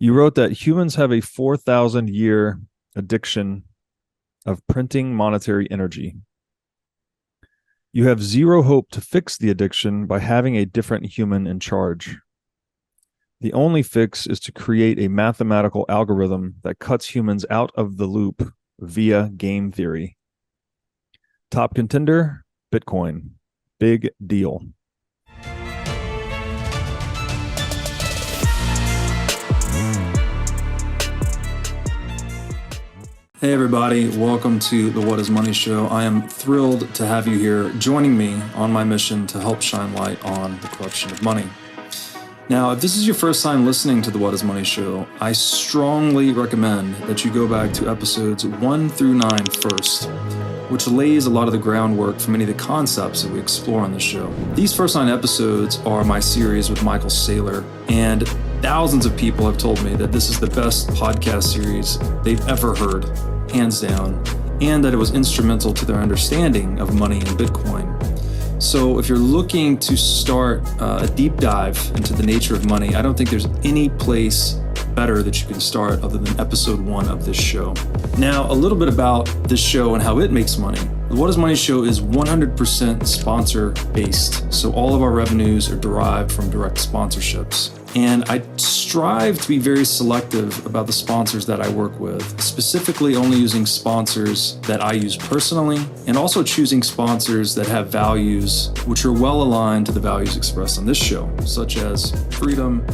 You wrote that humans have a 4,000 year addiction of printing monetary energy. You have zero hope to fix the addiction by having a different human in charge. The only fix is to create a mathematical algorithm that cuts humans out of the loop via game theory. Top contender, Bitcoin. Big deal. Hey everybody, welcome to the What is Money Show. I am thrilled to have you here joining me on my mission to help shine light on the corruption of money. Now, if this is your first time listening to the What is Money Show, I strongly recommend that you go back to episodes 1 through 9 first, which lays a lot of the groundwork for many of the concepts that we explore on this show. These first 9 episodes are my series with Michael Saylor, and thousands of people have told me that this is the best podcast series they've ever heard, hands down, and that it was instrumental to their understanding of money and Bitcoin. So if you're looking to start a deep dive into the nature of money, I don't think there's any place better that you can start other than episode 1 of this show. Now, a little bit about this show and how it makes money. The What is Money Show is 100% sponsor based. So all of our revenues are derived from direct sponsorships. And I strive to be very selective about the sponsors that I work with, specifically only using sponsors that I use personally, and also choosing sponsors that have values which are well aligned to the values expressed on this show, such as freedom,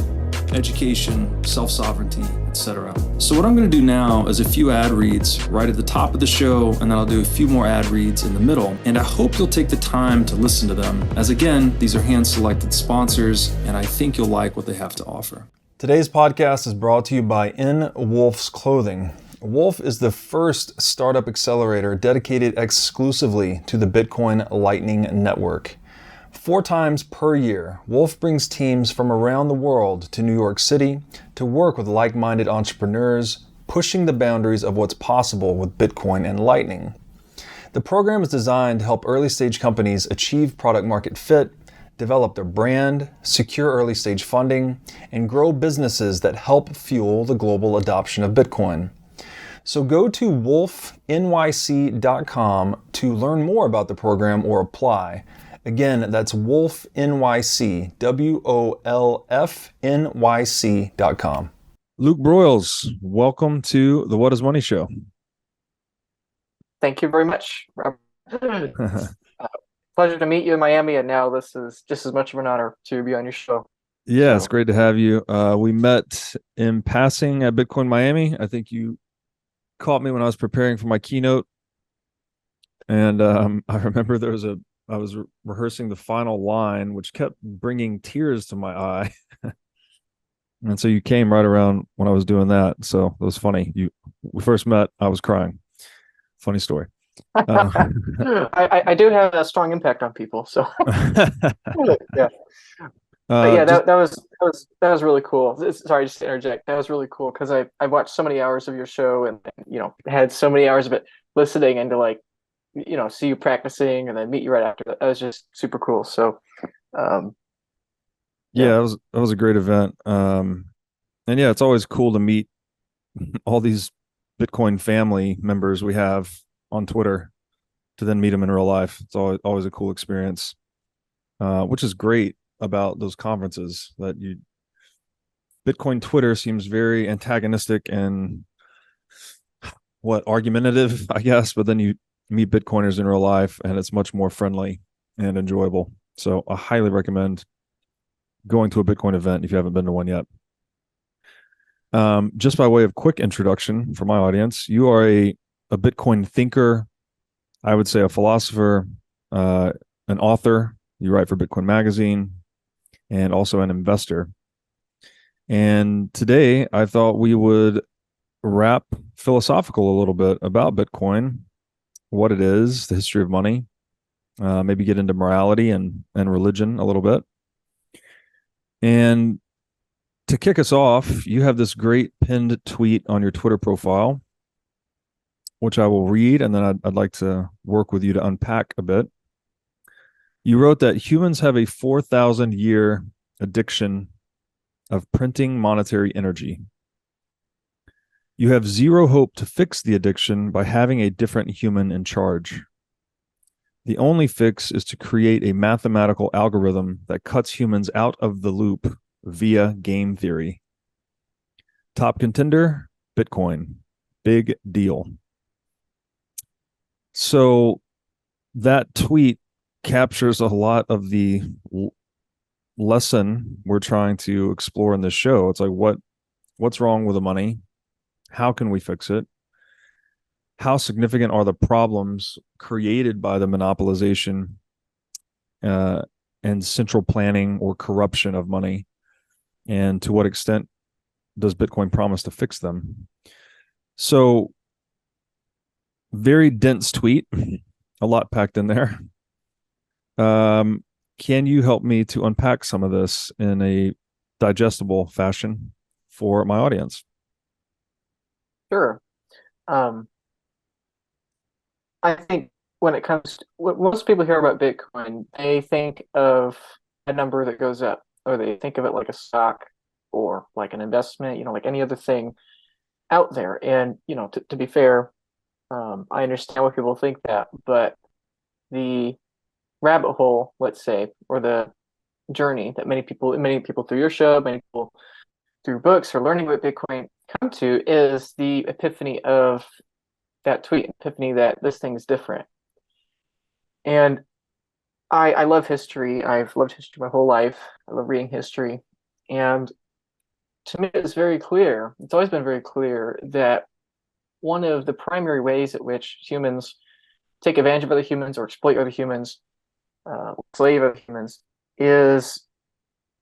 education, self-sovereignty, etc. So what I'm going to do now is a few ad reads right at the top of the show, and then I'll do a few more ad reads in the middle. And I hope you'll take the time to listen to them, as again, these are hand-selected sponsors, and I think you'll like what they have to offer. Today's podcast is brought to you by In Wolf's Clothing. Wolf is the first startup accelerator dedicated exclusively to the Bitcoin Lightning Network. 4 times per year, Wolf brings teams from around the world to New York City to work with like-minded entrepreneurs, pushing the boundaries of what's possible with Bitcoin and Lightning. The program is designed to help early-stage companies achieve product-market fit, develop their brand, secure early-stage funding, and grow businesses that help fuel the global adoption of Bitcoin. So go to wolfnyc.com to learn more about the program or apply. Again, that's Wolf NYC, WOLFNYC.com. Luke Broyles, welcome to the What is Money Show. Thank you very much, Robert. Pleasure to meet you in Miami, and now this is just as much of an honor to be on your show. Yeah, it's great to have you. We met in passing at Bitcoin Miami. I think you caught me when I was preparing for my keynote. And I remember I was rehearsing the final line, which kept bringing tears to my eye. And so you came right around when I was doing that. So it was funny. We first met, I was crying. Funny story. I do have a strong impact on people. So yeah. But yeah, that was really cool. Sorry, just to interject. That was really cool because I watched so many hours of your show and had so many hours of it listening and to see you practicing and then meet you right after. That was just super cool. So yeah, that was a great event. And yeah, it's always cool to meet all these Bitcoin family members we have on Twitter to then meet them in real life. It's always a cool experience, which is great about those conferences that Bitcoin Twitter seems very antagonistic and argumentative, I guess, but then you meet Bitcoiners in real life and it's much more friendly and enjoyable. So I highly recommend going to a Bitcoin event if you haven't been to one yet. Just by way of quick introduction for my audience, you are a Bitcoin thinker, I would say a philosopher, an author. You write for Bitcoin Magazine, and also an investor. And today I thought we would wrap philosophical a little bit about Bitcoin, what it is, the history of money, maybe get into morality and religion a little bit. And to kick us off, you have this great pinned tweet on your Twitter profile, which I will read, and then I'd like to work with you to unpack a bit. You wrote that humans have a 4,000 year addiction of printing monetary energy. You have zero hope to fix the addiction by having a different human in charge. The only fix is to create a mathematical algorithm that cuts humans out of the loop via game theory. Top contender, Bitcoin. Big deal. So that tweet captures a lot of the lesson we're trying to explore in this show. It's like, what's wrong with the money? How can we fix it? How significant are the problems created by the monopolization and central planning or corruption of money? And to what extent does Bitcoin promise to fix them? So, very dense tweet, a lot packed in there. Can you help me to unpack some of this in a digestible fashion for my audience? Sure. I think when it comes to when most people hear about Bitcoin, they think of a number that goes up, or they think of it like a stock or like an investment, like any other thing out there. And, to be fair, I understand why people think that, but the rabbit hole, let's say, or the journey that many people through your show, many people through books or learning about Bitcoin come to is the epiphany of that tweet, epiphany that this thing is different. And I love history. I've loved history my whole life. I love reading history. And to me, it's very clear, it's always been very clear that one of the primary ways at which humans take advantage of other humans or exploit other humans, slave other humans, is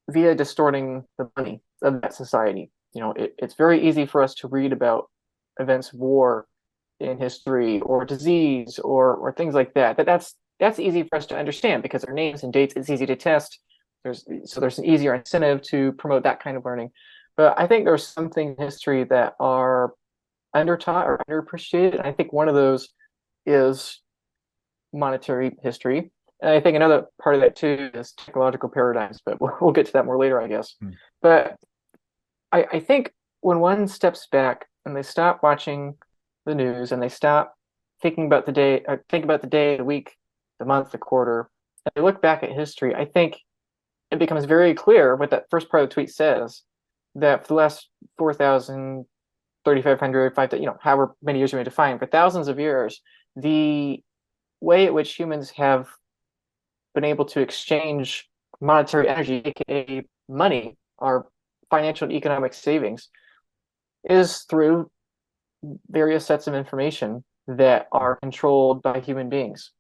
via distorting the money of that society. It's very easy for us to read about events of war in history or disease or things like that. That's easy for us to understand because their names and dates, it's easy to test. There's an easier incentive to promote that kind of learning. But I think there's some things in history that are undertaught or underappreciated. And I think one of those is monetary history. And I think another part of that too is technological paradigms, but we'll get to that more later, I guess. But I think when one steps back and they stop watching the news and they stop thinking about the day, the week, the month, the quarter, and they look back at history, I think it becomes very clear what that first part of the tweet says, that for the last 4,000, 3,500, 5,000, however many years you may define, for thousands of years, the way at which humans have been able to exchange monetary energy, aka money, our financial and economic savings, is through various sets of information that are controlled by human beings.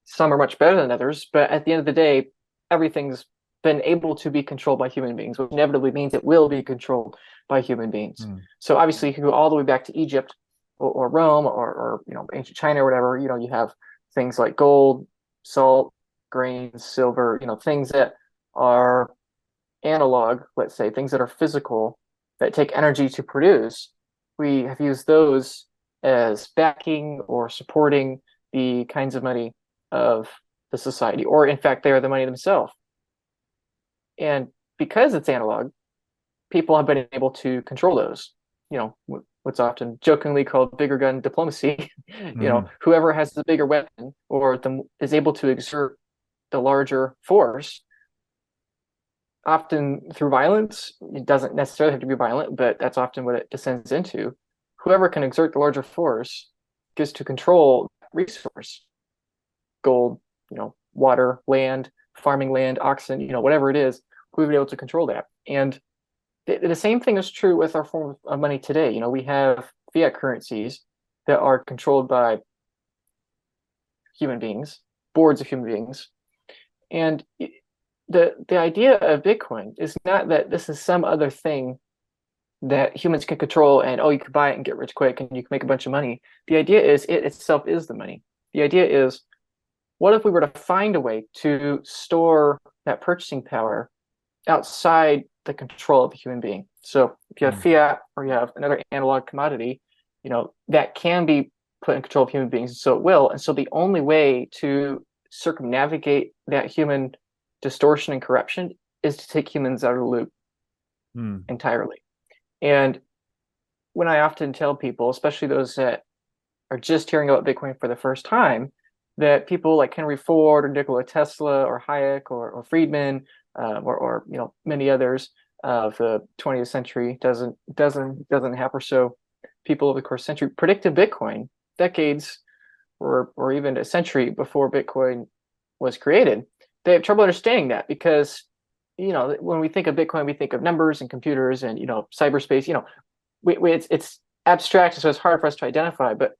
Some are much better than others, but at the end of the day, everything's been able to be controlled by human beings, which inevitably means it will be controlled by human beings. So obviously you can go all the way back to Egypt or Rome or ancient China or whatever. You have things like gold, salt, grains, silver, things that are analog, let's say, things that are physical, that take energy to produce. We have used those as backing or supporting the kinds of money of the society, or in fact, they are the money themselves. And because it's analog, people have been able to control those. What's often jokingly called bigger gun diplomacy. Whoever has the bigger weapon or is able to exert the larger force, often through violence. It doesn't necessarily have to be violent, but that's often what it descends into. Whoever can exert the larger force gets to control resource, gold, water, land, farming land, oxen, whatever it is, we've been able to control that. And the same thing is true with our form of money today. We have fiat currencies that are controlled by human beings, boards of human beings. And the idea of Bitcoin is not that this is some other thing that humans can control and, you can buy it and get rich quick and you can make a bunch of money. The idea is it itself is the money. The idea is, what if we were to find a way to store that purchasing power outside the control of a human being? So if you have fiat or you have another analog commodity, that can be put in control of human beings, so it will. And so the only way to circumnavigate that human distortion and corruption is to take humans out of the loop entirely. And when I often tell people, especially those that are just hearing about Bitcoin for the first time, that people like Henry Ford or Nikola Tesla or Hayek or Friedman or many others of the 20th century, dozen and a half or so people over the course of the century predicted Bitcoin decades or even a century before Bitcoin was created. They have trouble understanding that because when we think of Bitcoin, we think of numbers and computers and cyberspace. It's abstract, so it's hard for us to identify. But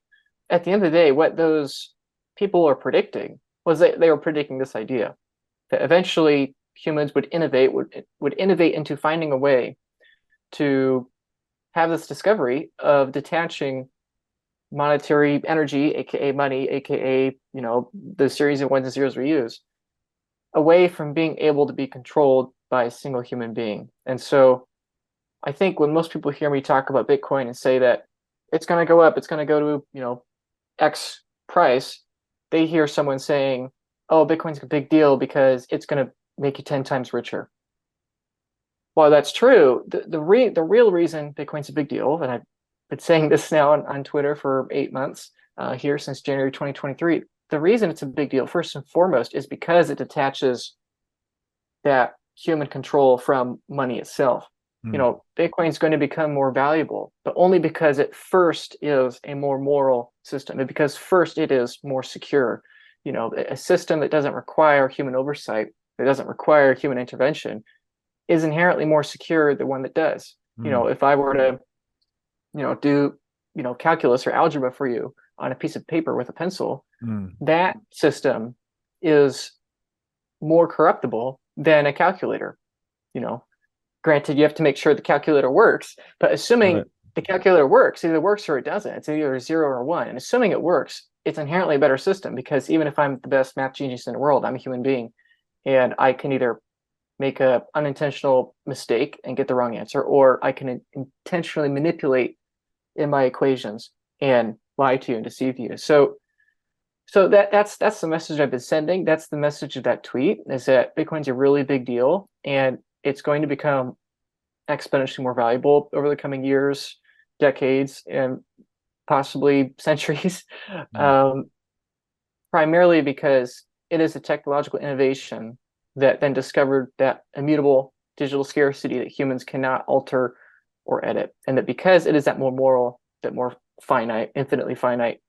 at the end of the day, what those people are predicting was that they were predicting this idea that eventually humans would innovate into finding a way to have this discovery of detaching monetary energy, aka money, aka the series of ones and zeros we use, away from being able to be controlled by a single human being. And so I think when most people hear me talk about Bitcoin and say that it's going to go up, it's going to go to X price, they hear someone saying, oh, Bitcoin's a big deal because it's going to make you 10 times richer. While that's true, the real reason Bitcoin's a big deal, and I've been saying this now on Twitter for 8 months here since January 2023, the reason it's a big deal, first and foremost, is because it detaches that human control from money itself. Bitcoin's going to become more valuable, but only because it first is a more moral system, and because first it is more secure. A system that doesn't require human oversight, that doesn't require human intervention, is inherently more secure than one that does. If I were to, do, calculus or algebra for you on a piece of paper with a pencil, that system is more corruptible than a calculator. Granted, you have to make sure the calculator works, but assuming the calculator works, either works or it doesn't. It's either a 0 or 1. And assuming it works, it's inherently a better system, because even if I'm the best math genius in the world, I'm a human being, and I can either make an unintentional mistake and get the wrong answer, or I can intentionally manipulate in my equations and lie to you and deceive you. So that's the message I've been sending. That's the message of that tweet, is that Bitcoin's a really big deal, and it's going to become exponentially more valuable over the coming years, decades, and possibly centuries. Primarily because it is a technological innovation that then discovered that immutable digital scarcity that humans cannot alter or edit. And that because it is that more moral, that more finite, infinitely finite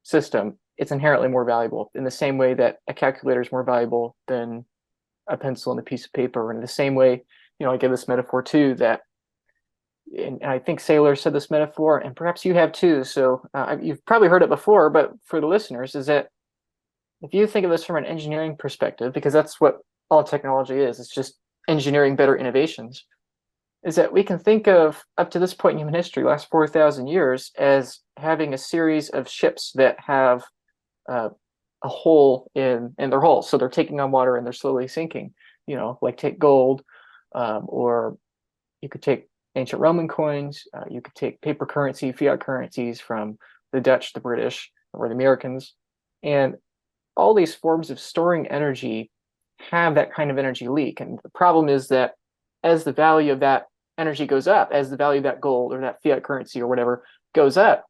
system, it's inherently more valuable, in the same way that a calculator is more valuable than a pencil and a piece of paper. And in the same way, I give this metaphor too, that, and I think Saylor said this metaphor, and perhaps you have too, so you've probably heard it before, but for the listeners, is that if you think of this from an engineering perspective, because that's what all technology is, it's just engineering better innovations, is that we can think of, up to this point in human history, last 4,000 years, as having a series of ships that have a hole in their hull. So they're taking on water and they're slowly sinking, like take gold, or you could take ancient Roman coins, you could take paper currency, fiat currencies from the Dutch, the British, or the Americans. And all these forms of storing energy have that kind of energy leak. And the problem is that as the value of that energy goes up, as the value of that gold or that fiat currency or whatever goes up,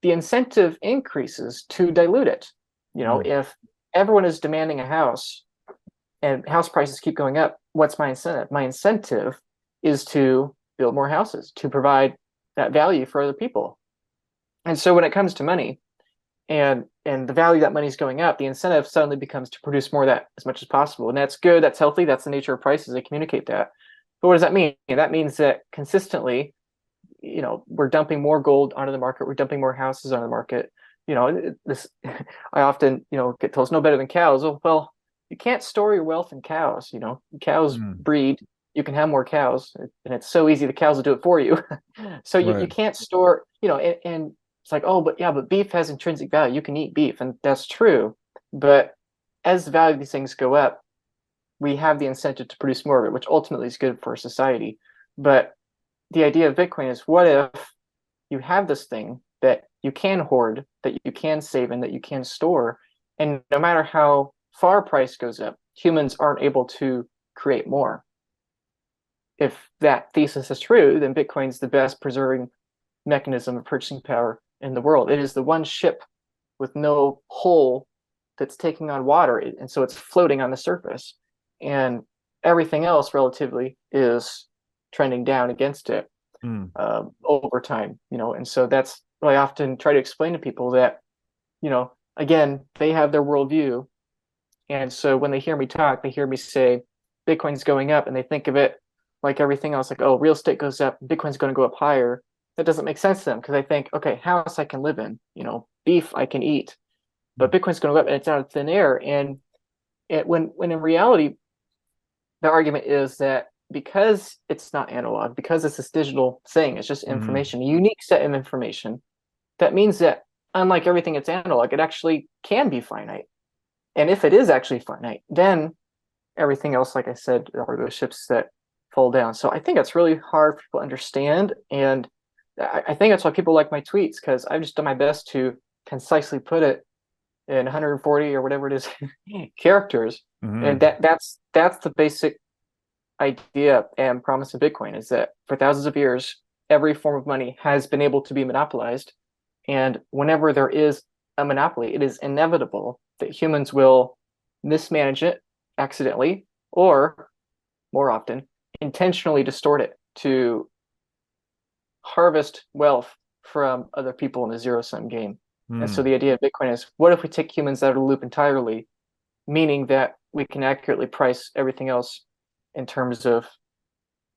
the incentive increases to dilute it. If everyone is demanding a house and house prices keep going up, what's my incentive? My incentive is to build more houses, to provide that value for other people. And so when it comes to money, and the value of that money is going up, the incentive suddenly becomes to produce more of that as much as possible. And that's good, that's healthy, that's the nature of prices, they communicate that. But what does that mean? That means that consistently, we're dumping more gold onto the market, we're dumping more houses onto the market. This I often, get told it's no better than cows. Oh, well, you can't store your wealth in cows. Cows breed, you can have more cows, and it's so easy, the cows will do it for you. So you can't store, and it's like, oh, but beef has intrinsic value. You can eat beef, and that's true. But as the value of these things go up, we have the incentive to produce more of it, which ultimately is good for society. But the idea of Bitcoin is, what if you have this thing that you can hoard, that you can save, and that you can store, and no matter how far price goes up, humans aren't able to create more? If that thesis is true, then Bitcoin's the best preserving mechanism of purchasing power in the world. It is the one ship with no hull that's taking on water, and so it's floating on the surface, and everything else relatively is trending down against it over time. And so that's what I often try to explain to people, that again, they have their worldview, and so when they hear me talk, they hear me say Bitcoin's going up, and they think of it like everything else, like, oh, real estate goes up, Bitcoin's going to go up higher. That doesn't make sense to them, because I think, okay, house I can live in, beef I can eat, but Bitcoin's going to go up and it's out of thin air. And when in reality, the argument is that because it's not analog, because it's this digital thing, it's just information, a unique set of information, that means that unlike everything that's analog, it actually can be finite. And if it is actually finite, then everything else, like I said, are those ships that fall down. So I think that's really hard for people to understand. And I think that's why people like my tweets, because I've just done my best to concisely put it in 140 or whatever it is characters. And that's the basic idea and promise of Bitcoin, is that for thousands of years, every form of money has been able to be monopolized. And whenever there is a monopoly, it is inevitable that humans will mismanage it accidentally, or more often, intentionally distort it to harvest wealth from other people in a zero-sum game. And so the idea of Bitcoin is, what if we take humans out of the loop entirely, meaning that we can accurately price everything else in terms of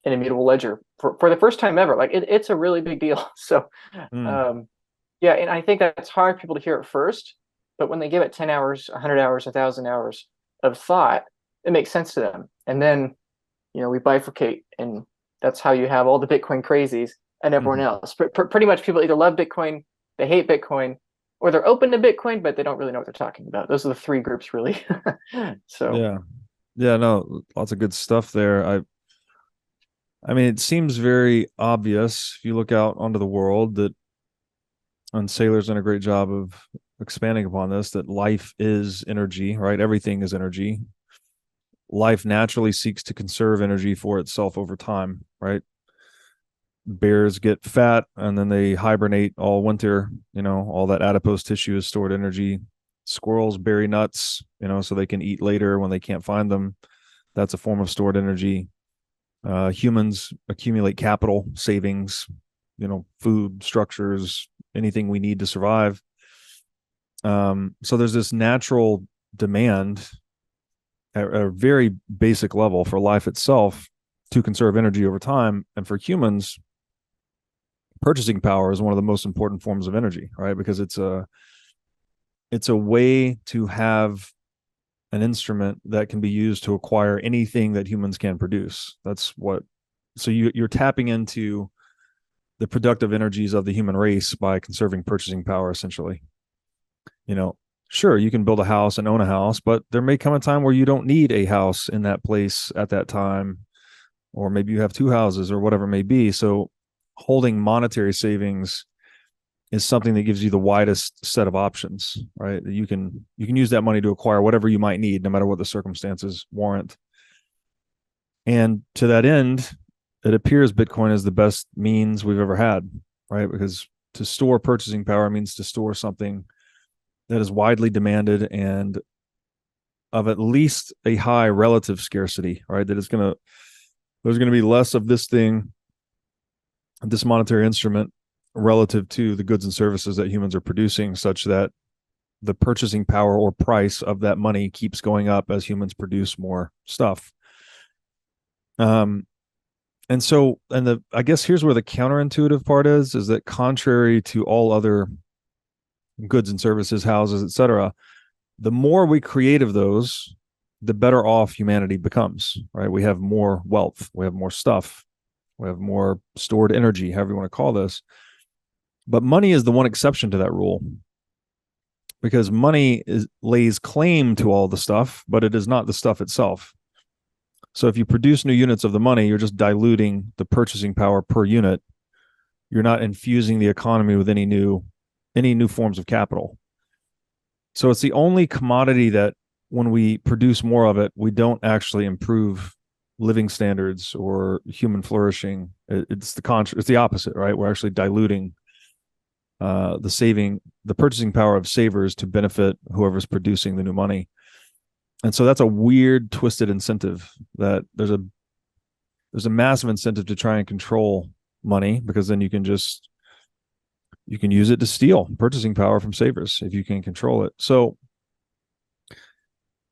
an immutable ledger for the first time ever? Like, it's a really big deal. So yeah, and I think that's hard for people to hear at first, but when they give it 10 hours, 100 hours, 1,000 hours of thought, it makes sense to them. And then, we bifurcate, and that's how you have all the Bitcoin crazies and everyone else. Pretty much people either love Bitcoin, they hate Bitcoin, or they're open to Bitcoin, but they don't really know what they're talking about. Those are the three groups, really. So yeah, no, lots of good stuff there. I mean, it seems very obvious if you look out onto the world that, and Saylor's done a great job of expanding upon this, that life is energy, right? Everything is energy. Life naturally seeks to conserve energy for itself over time, right? Bears get fat and then they hibernate all winter. All that adipose tissue is stored energy. Squirrels bury nuts, so they can eat later when they can't find them. That's a form of stored energy. Humans accumulate capital, savings, food, structures, anything we need to survive. So there's this natural demand at a very basic level for life itself to conserve energy over time. And for humans, purchasing power is one of the most important forms of energy, right? Because it's a way to have an instrument that can be used to acquire anything that humans can produce. So you're tapping into the productive energies of the human race by conserving purchasing power, essentially. Sure, you can build a house and own a house, but there may come a time where you don't need a house in that place at that time, or maybe you have two houses or whatever it may be. So holding monetary savings is something that gives you the widest set of options, right? You can use that money to acquire whatever you might need, no matter what the circumstances warrant. And to that end, it appears Bitcoin is the best means we've ever had, right? Because to store purchasing power means to store something that is widely demanded and of at least a high relative scarcity, right? That there's going to be less of this thing, this monetary instrument, relative to the goods and services that humans are producing, such that the purchasing power or price of that money keeps going up as humans produce more stuff. I guess here's where the counterintuitive part is that contrary to all other goods and services, houses, etc., the more we create of those, the better off humanity becomes, right? We have more wealth, we have more stuff, we have more stored energy, however you want to call this. But money is the one exception to that rule, because money lays claim to all the stuff, but it is not the stuff itself. So if you produce new units of the money, you're just diluting the purchasing power per unit. You're not infusing the economy with any new forms of capital. So it's the only commodity that when we produce more of it, we don't actually improve living standards or human flourishing. It's the opposite, right? We're actually diluting the purchasing power of savers to benefit whoever's producing the new money. And so that's a weird, twisted incentive that there's a massive incentive to try and control money, because then you can use it to steal purchasing power from savers if you can control it. So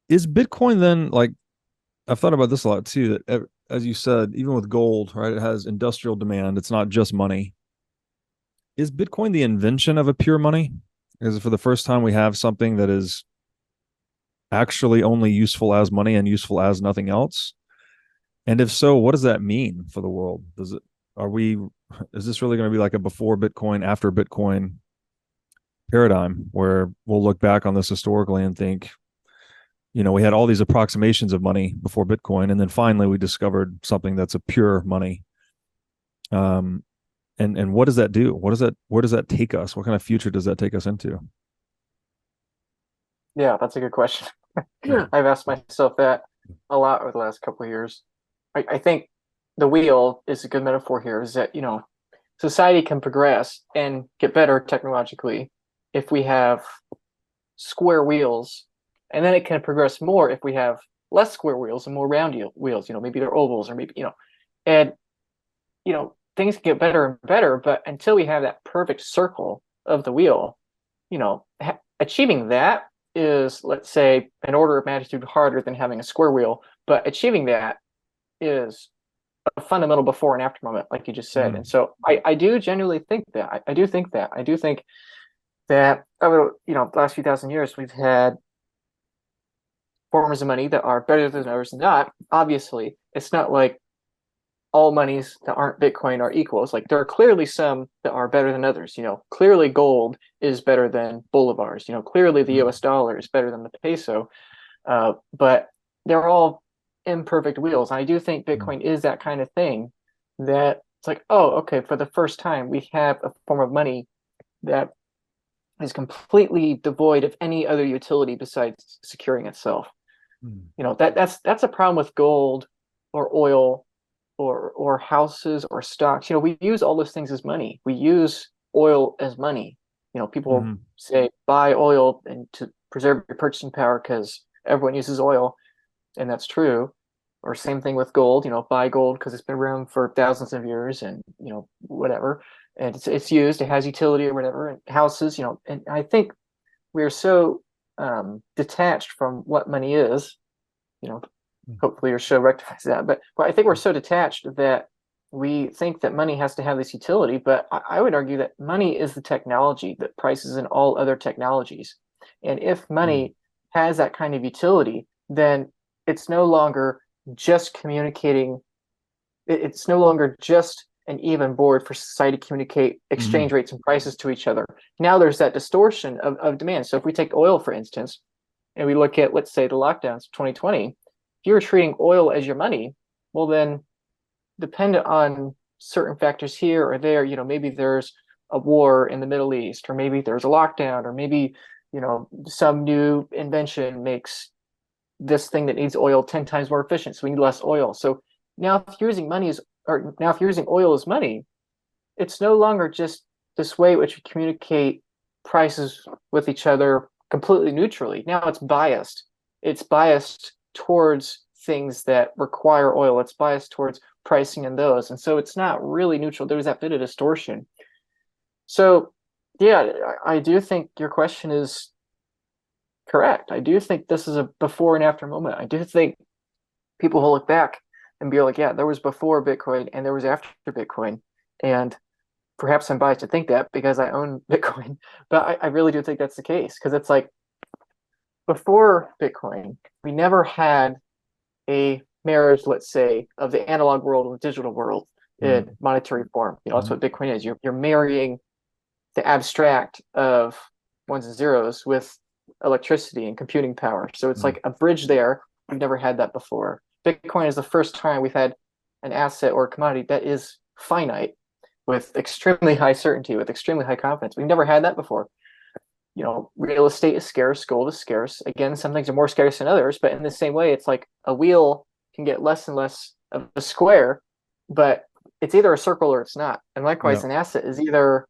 is Bitcoin then, like, I've thought about this a lot too, that as you said, even with gold, right, it has industrial demand. It's not just money. Is Bitcoin the invention of a pure money? Is it for the first time we have something that is actually only useful as money and useful as nothing else? And if so, what does that mean for the world? Is this really going to be like a before Bitcoin, after Bitcoin paradigm, where we'll look back on this historically and think, we had all these approximations of money before Bitcoin, and then finally we discovered something that's a pure money. And what does that do? Where does that take us? What kind of future does that take us into? Yeah, that's a good question. I've asked myself that a lot over the last couple of years. I think the wheel is a good metaphor here, is that, society can progress and get better technologically if we have square wheels, and then it can progress more if we have less square wheels and more round wheels. Maybe they're ovals, or maybe, and, things can get better and better, but until we have that perfect circle of the wheel, achieving that is, let's say, an order of magnitude harder than having a square wheel, but achieving that is a fundamental before and after moment, like you just said. And so I do genuinely think that. I do think that over the last few thousand years, we've had forms of money that are better than others. Not obviously, it's not like all monies that aren't Bitcoin are equal. It's like there are clearly some that are better than others. Clearly gold is better than bolivars. Clearly the US dollar is better than the peso. But they're all imperfect wheels. And I do think Bitcoin is that kind of thing, that it's like, oh, okay, for the first time we have a form of money that is completely devoid of any other utility besides securing itself. That's a problem with gold or oil or houses or stocks. We use all those things as money. We use oil as money. People say buy oil and to preserve your purchasing power because everyone uses oil, and that's true. Or same thing with gold. Buy gold because it's been around for thousands of years, and whatever, and it's used. It has utility or whatever. And houses, and I think we're so detached from what money is. Hopefully your show rectifies that. But I think we're so detached that we think that money has to have this utility. But I would argue that money is the technology that prices in all other technologies. And if money has that kind of utility, then it's no longer just communicating. It's no longer just an even board for society to communicate exchange rates and prices to each other. Now there's that distortion of demand. So if we take oil, for instance, and we look at, let's say, the lockdowns of 2020, if you're treating oil as your money, well, then dependent on certain factors here or there, maybe there's a war in the Middle East, or maybe there's a lockdown, or maybe, some new invention makes this thing that needs oil 10 times more efficient. So we need less oil. So now if you're using if you're using oil as money, it's no longer just this way which we communicate prices with each other completely neutrally. Now it's biased. It's biased towards things that require oil. It's biased towards pricing in those. And so it's not really neutral. There's that bit of distortion. So yeah, I do think your question is correct. I do think this is a before and after moment. I do think people will look back and be like, yeah, there was before Bitcoin and there was after Bitcoin. And perhaps I'm biased to think that because I own Bitcoin, but I really do think that's the case, because it's like, before Bitcoin, we never had a marriage, let's say, of the analog world and the digital world in monetary form. That's what Bitcoin is. You're marrying the abstract of ones and zeros with electricity and computing power. So it's like a bridge there. We've never had that before. Bitcoin is the first time we've had an asset or a commodity that is finite, with extremely high certainty, with extremely high confidence. We've never had that before. Real estate is scarce, gold is scarce. Again, some things are more scarce than others, but in the same way, it's like a wheel can get less and less of a square, but it's either a circle or it's not. And likewise, Yeah. an asset is either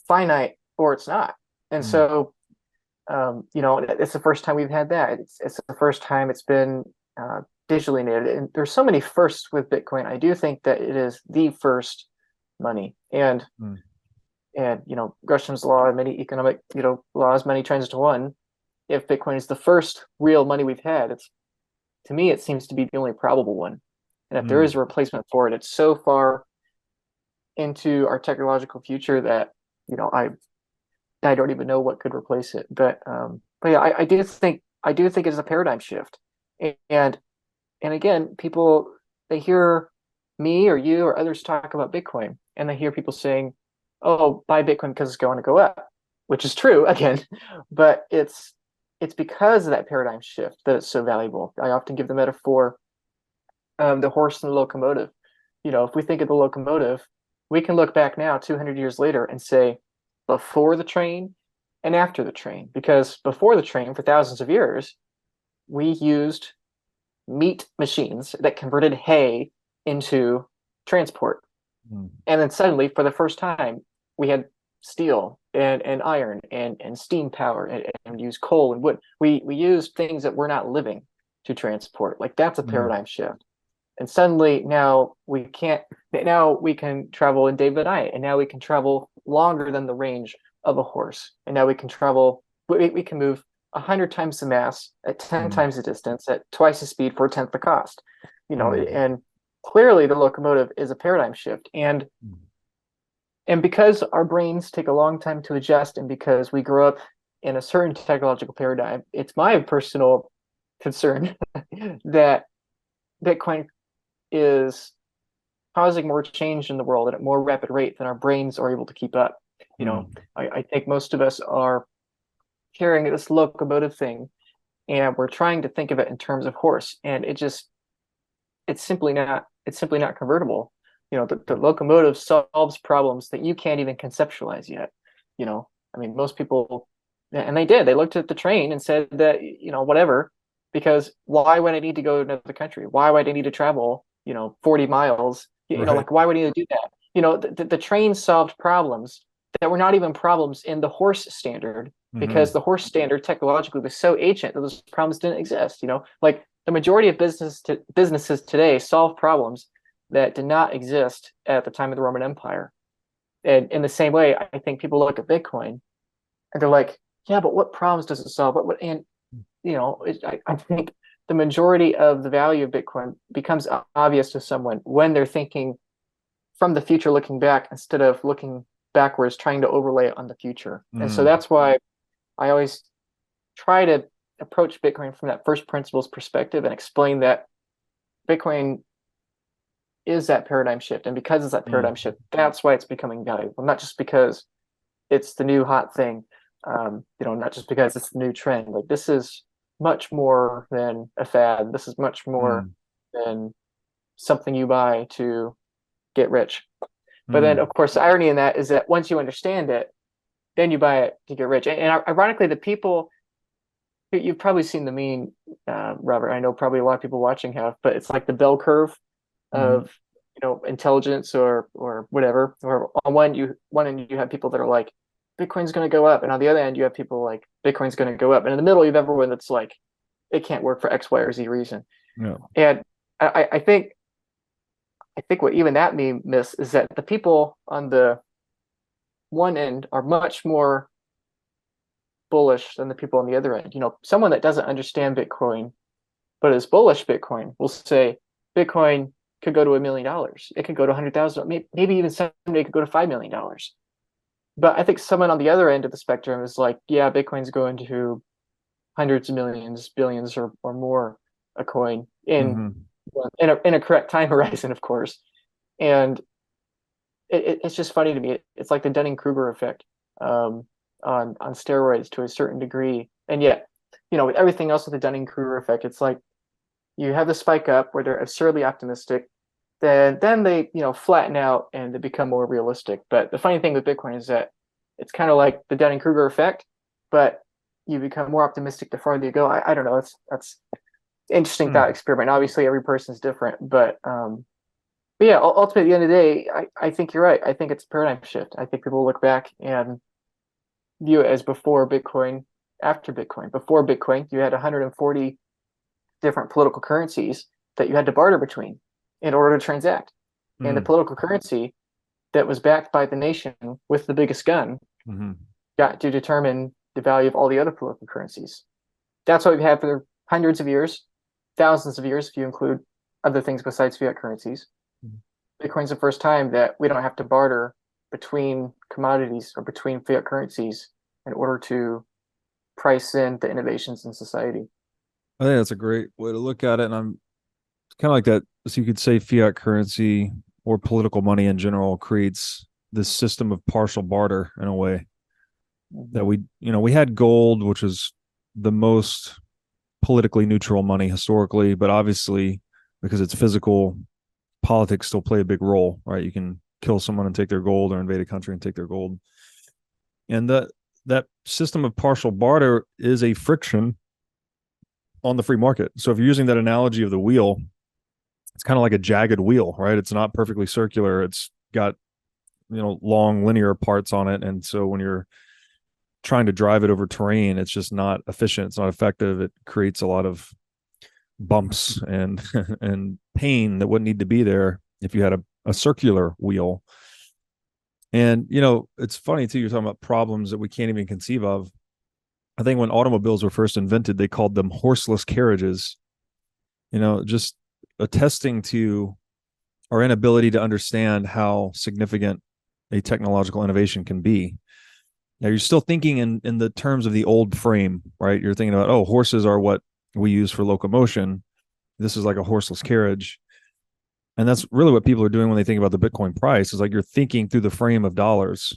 finite or it's not. And so, it's the first time we've had that. It's the first time it's been digitally native. And there's so many firsts with Bitcoin. I do think that it is the first money. And Gresham's law and many economic laws, money trends to one. If Bitcoin is the first real money we've had, to me it seems to be the only probable one. And if there is a replacement for it, it's so far into our technological future that I don't even know what could replace it. But yeah, I do think it's a paradigm shift. And again, people, they hear me or you or others talk about Bitcoin, and they hear people saying, "Oh, buy Bitcoin because it's going to go up," which is true again, but it's because of that paradigm shift that it's so valuable. I often give the metaphor of the horse and the locomotive. If we think of the locomotive, we can look back now 200 years later and say before the train and after the train, because before the train, for thousands of years, we used meat machines that converted hay into transport. And then suddenly, for the first time, we had steel and iron and steam power and use coal and wood. We used things that were not living to transport. Like, that's a paradigm shift. And suddenly now we can't. Now we can travel in day but night, and now we can travel longer than the range of a horse. And now we can travel. We can move 100 times the mass at 10 times the distance at twice the speed for a tenth the cost. And clearly the locomotive is a paradigm shift. And because our brains take a long time to adjust, and because we grow up in a certain technological paradigm, it's my personal concern that Bitcoin is causing more change in the world at a more rapid rate than our brains are able to keep up. I think most of us are carrying this locomotive thing, and we're trying to think of it in terms of horse, and it's simply not convertible. The locomotive solves problems that you can't even conceptualize yet. Most people, and they looked at the train and said that, whatever, because why would I need to go to another country? Why would I need to travel 40 miles? Like, why would I need to do that? The train solved problems that were not even problems in the horse standard, because the horse standard technologically was so ancient that those problems didn't exist. Like, the majority of businesses today solve problems that did not exist at the time of the Roman Empire. And in the same way, I think people look at Bitcoin and they're like, yeah, but what problems does it solve? I think the majority of the value of Bitcoin becomes obvious to someone when they're thinking from the future, looking back, instead of looking backwards, trying to overlay it on the future. And so that's why I always try to approach Bitcoin from that first principles perspective and explain that Bitcoin is that paradigm shift. And because it's that paradigm shift, that's why it's becoming valuable, not just because it's the new hot thing, not just because it's the new trend. Like, this is much more than a fad. This is much more than something you buy to get rich. But then, of course, the irony in that is that once you understand it, then you buy it to get rich. And ironically, the people, you've probably seen the meme, Robert. I know probably a lot of people watching have, but it's like the bell curve of intelligence or whatever. Or on one end you have people that are like, Bitcoin's going to go up, and on the other end you have people like, Bitcoin's going to go up, and in the middle you have everyone that's like, it can't work for X, Y, or Z reason. And I think what even that meme miss is that the people on the one end are much more bullish than the people on the other end. Someone that doesn't understand Bitcoin but is bullish Bitcoin will say Bitcoin could go to $1 million. It could go to 100,000. Maybe even someday it could go to $5 million. But I think someone on the other end of the spectrum is like, yeah, Bitcoin's going to hundreds of millions, billions, or more a coin in a correct time horizon, of course. And it's just funny to me. It's like the Dunning-Kruger effect on steroids to a certain degree. And yet, with everything else with the Dunning-Kruger effect, it's like you have the spike up where they're absurdly optimistic, then they flatten out and they become more realistic. But the funny thing with Bitcoin is that it's kind of like the Dunning-Kruger effect, but you become more optimistic the farther you go. I don't know. That's interesting thought experiment. Obviously, every person's different, but yeah, ultimately, at the end of the day, I think you're right. I think it's a paradigm shift. I think people will look back and view it as before Bitcoin, after Bitcoin. Before Bitcoin, you had 140 different political currencies that you had to barter between in order to transact. And the political currency that was backed by the nation with the biggest gun got to determine the value of all the other political currencies. That's what we've had for hundreds of years, thousands of years, if you include other things besides fiat currencies. Bitcoin's the first time that we don't have to barter between commodities or between fiat currencies in order to price in the innovations in society. I think that's a great way to look at it. And I'm kind of like that. So you could say fiat currency or political money in general creates this system of partial barter in a way that we had gold, which is the most politically neutral money historically, but obviously because it's physical, politics still play a big role, right? You can kill someone and take their gold, or invade a country and take their gold. And that system of partial barter is a friction on the free market. So if you're using that analogy of the wheel, it's kind of like a jagged wheel, right? It's not perfectly circular. It's got, long linear parts on it. And so when you're trying to drive it over terrain, it's just not efficient. It's not effective. It creates a lot of bumps and and pain that wouldn't need to be there if you had a circular wheel. And it's funny too, you're talking about problems that we can't even conceive of. I think when automobiles were first invented, they called them horseless carriages, just attesting to our inability to understand how significant a technological innovation can be. Now you're still thinking in the terms of the old frame, right? You're thinking about, horses are what we use for locomotion. This is like a horseless carriage. And that's really what people are doing when they think about the Bitcoin price, is like you're thinking through the frame of dollars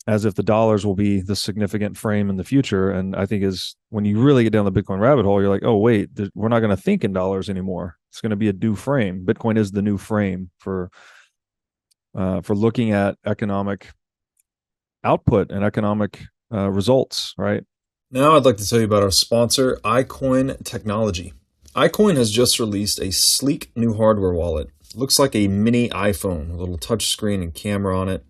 as if the dollars will be the significant frame in the future. And I think is when you really get down the Bitcoin rabbit hole, you're like, oh, wait, we're not going to think in dollars anymore. It's going to be a new frame. Bitcoin is the new frame for looking at economic output and economic results, right? Now I'd like to tell you about our sponsor, iCoin Technology. iCoin has just released a sleek new hardware wallet. It looks like a mini iPhone, a little touch screen and camera on it.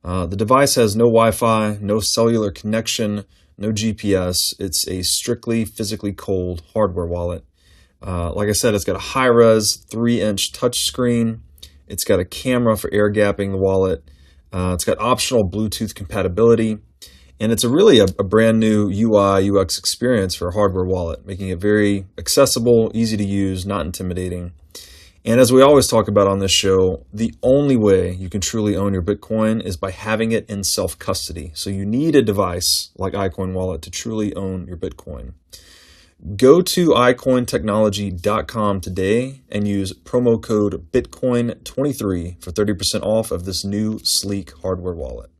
The device has no Wi-Fi, no cellular connection, no GPS. It's a strictly physically cold hardware wallet. Like I said, it's got a high-res 3-inch touch screen. It's got a camera for air gapping the wallet. It's got optional Bluetooth compatibility. And it's really a brand new UI, UX experience for a hardware wallet, making it very accessible, easy to use, not intimidating. And as we always talk about on this show, the only way you can truly own your Bitcoin is by having it in self-custody. So you need a device like iCoin Wallet to truly own your Bitcoin. Go to iCointechnology.com today and use promo code Bitcoin23 for 30% off of this new sleek hardware wallet.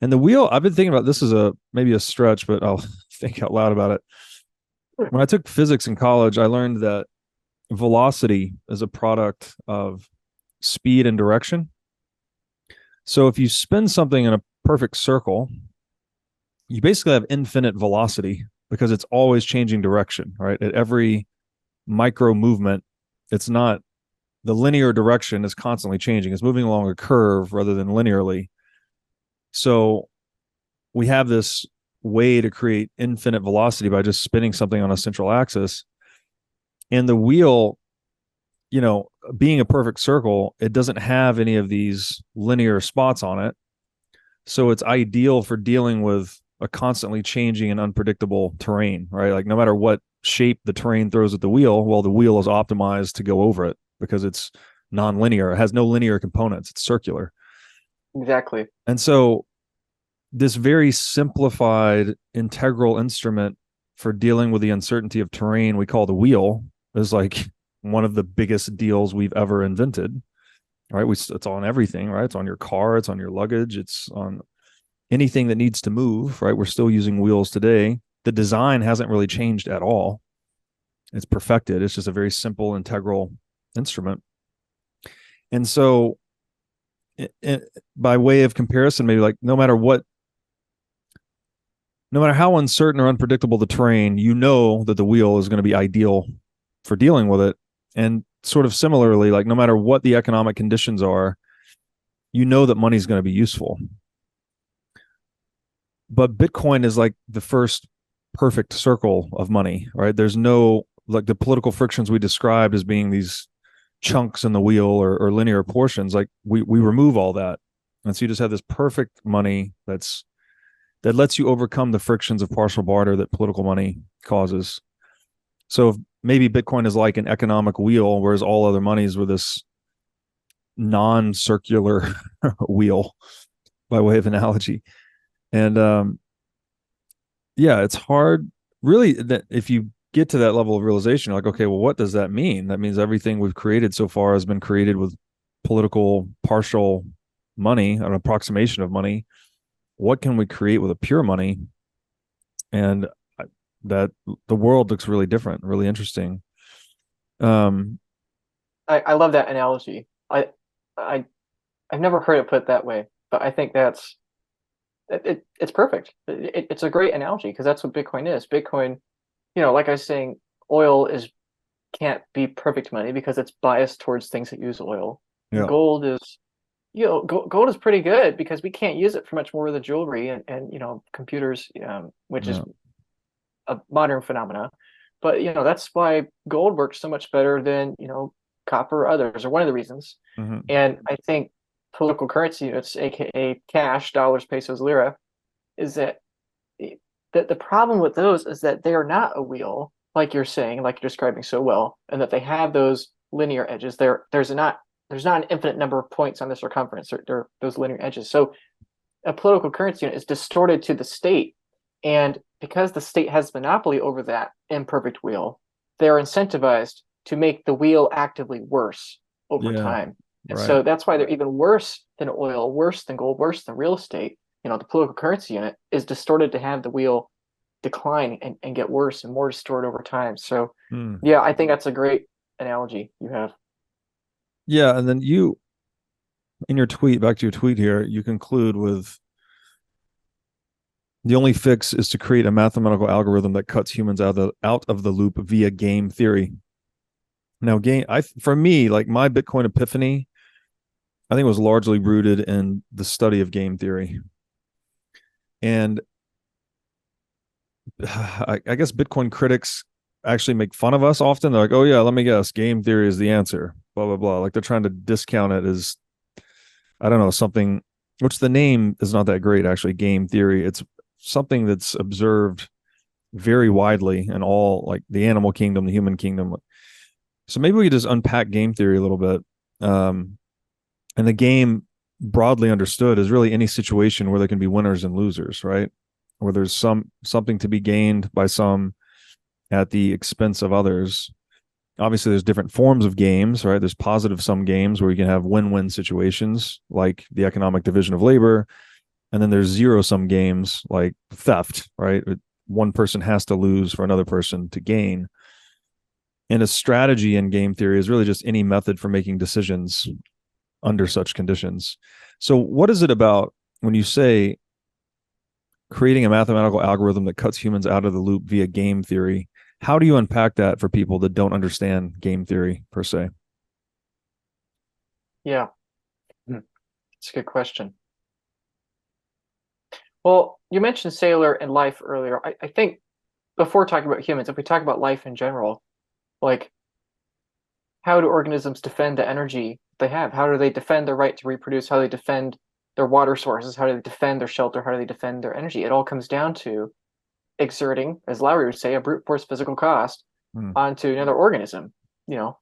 And the wheel, I've been thinking about, this is maybe a stretch, but I'll think out loud about it. When I took physics in college, I learned that velocity is a product of speed and direction. So if you spin something in a perfect circle, you basically have infinite velocity because it's always changing direction, right? At every micro movement, it's not, the linear direction is constantly changing. It's moving along a curve rather than linearly. So we have this way to create infinite velocity by just spinning something on a central axis. And the wheel, being a perfect circle, it doesn't have any of these linear spots on it. So it's ideal for dealing with a constantly changing and unpredictable terrain, right? Like no matter what shape the terrain throws at the wheel, well, the wheel is optimized to go over it because it's non-linear. It has no linear components. It's circular. Exactly. And so this very simplified integral instrument for dealing with the uncertainty of terrain we call the wheel is like one of the biggest deals we've ever invented, right? It's on everything, right? It's on your car, it's on your luggage, it's on anything that needs to move, right? We're still using wheels today. The design hasn't really changed at all. It's perfected. It's just a very simple integral instrument. And so by way of comparison, maybe like no matter how uncertain or unpredictable the terrain, that the wheel is going to be ideal for dealing with it. And sort of similarly, like no matter what the economic conditions are, you know that money is going to be useful. But Bitcoin is like the first perfect circle of money, right? There's no, like the political frictions we described as being these chunks in the wheel or linear portions. Like we remove all that. And so you just have this perfect money that lets you overcome the frictions of partial barter that political money causes. So maybe Bitcoin is like an economic wheel, whereas all other monies were this non-circular wheel, by way of analogy. And yeah, it's hard really that if you get to that level of realization, you're like, okay, well, what does that mean? That means everything we've created so far has been created with political partial money, an approximation of money. What can we create with a pure money? And that the world looks really different, really interesting. I love that analogy. I I've never heard it put that way, but I think it's perfect. It's a great analogy because that's what Bitcoin is. Bitcoin, like I was saying, oil can't be perfect money because it's biased towards things that use oil. Yeah. Gold is, gold is pretty good because we can't use it for much more of the jewelry and computers, which is a modern phenomena. But that's why gold works so much better than copper or others, or one of the reasons. Mm-hmm. And I think political currency units, aka cash, dollars, pesos, lira, is that the problem with those is that they are not a wheel, like you're saying, like you're describing so well, and that they have those linear edges. There's not an infinite number of points on the circumference. There those linear edges. So a political currency unit is distorted to the state, and because the state has monopoly over that imperfect wheel, they're incentivized to make the wheel actively worse over time. And so that's why they're even worse than oil, worse than gold, worse than real estate. The political currency unit is distorted to have the wheel decline and get worse and more distorted over time. So yeah, I think that's a great analogy you have. Yeah, and then you, in your tweet, back to your tweet here, you conclude with the only fix is to create a mathematical algorithm that cuts humans out of the loop via game theory. Now, for me, like my Bitcoin epiphany, I think it was largely rooted in the study of game theory. And I guess Bitcoin critics actually make fun of us often. They're like, oh yeah, let me guess, game theory is the answer, blah, blah, blah. Like they're trying to discount it as, I don't know, something, which the name is not that great, actually, game theory. It's something that's observed very widely in all, like the animal kingdom, the human kingdom. So maybe we just unpack game theory a little bit. And the game, broadly understood, is really any situation where there can be winners and losers, right? Where there's something to be gained by some at the expense of others. Obviously, there's different forms of games, right? There's positive sum games where you can have win-win situations, like the economic division of labor. And then there's zero-sum games like theft, right? One person has to lose for another person to gain. And a strategy in game theory is really just any method for making decisions under such conditions. So what is it about when you say creating a mathematical algorithm that cuts humans out of the loop via game theory? How do you unpack that for people that don't understand game theory per se? Yeah, it's a good question. Well, you mentioned Sailor and life earlier. I think before talking about humans, if we talk about life in general, like how do organisms defend the energy they have? How do they defend their right to reproduce? How do they defend their water sources? How do they defend their shelter? How do they defend their energy? It all comes down to exerting, as Lowry would say, a brute force physical cost onto another organism.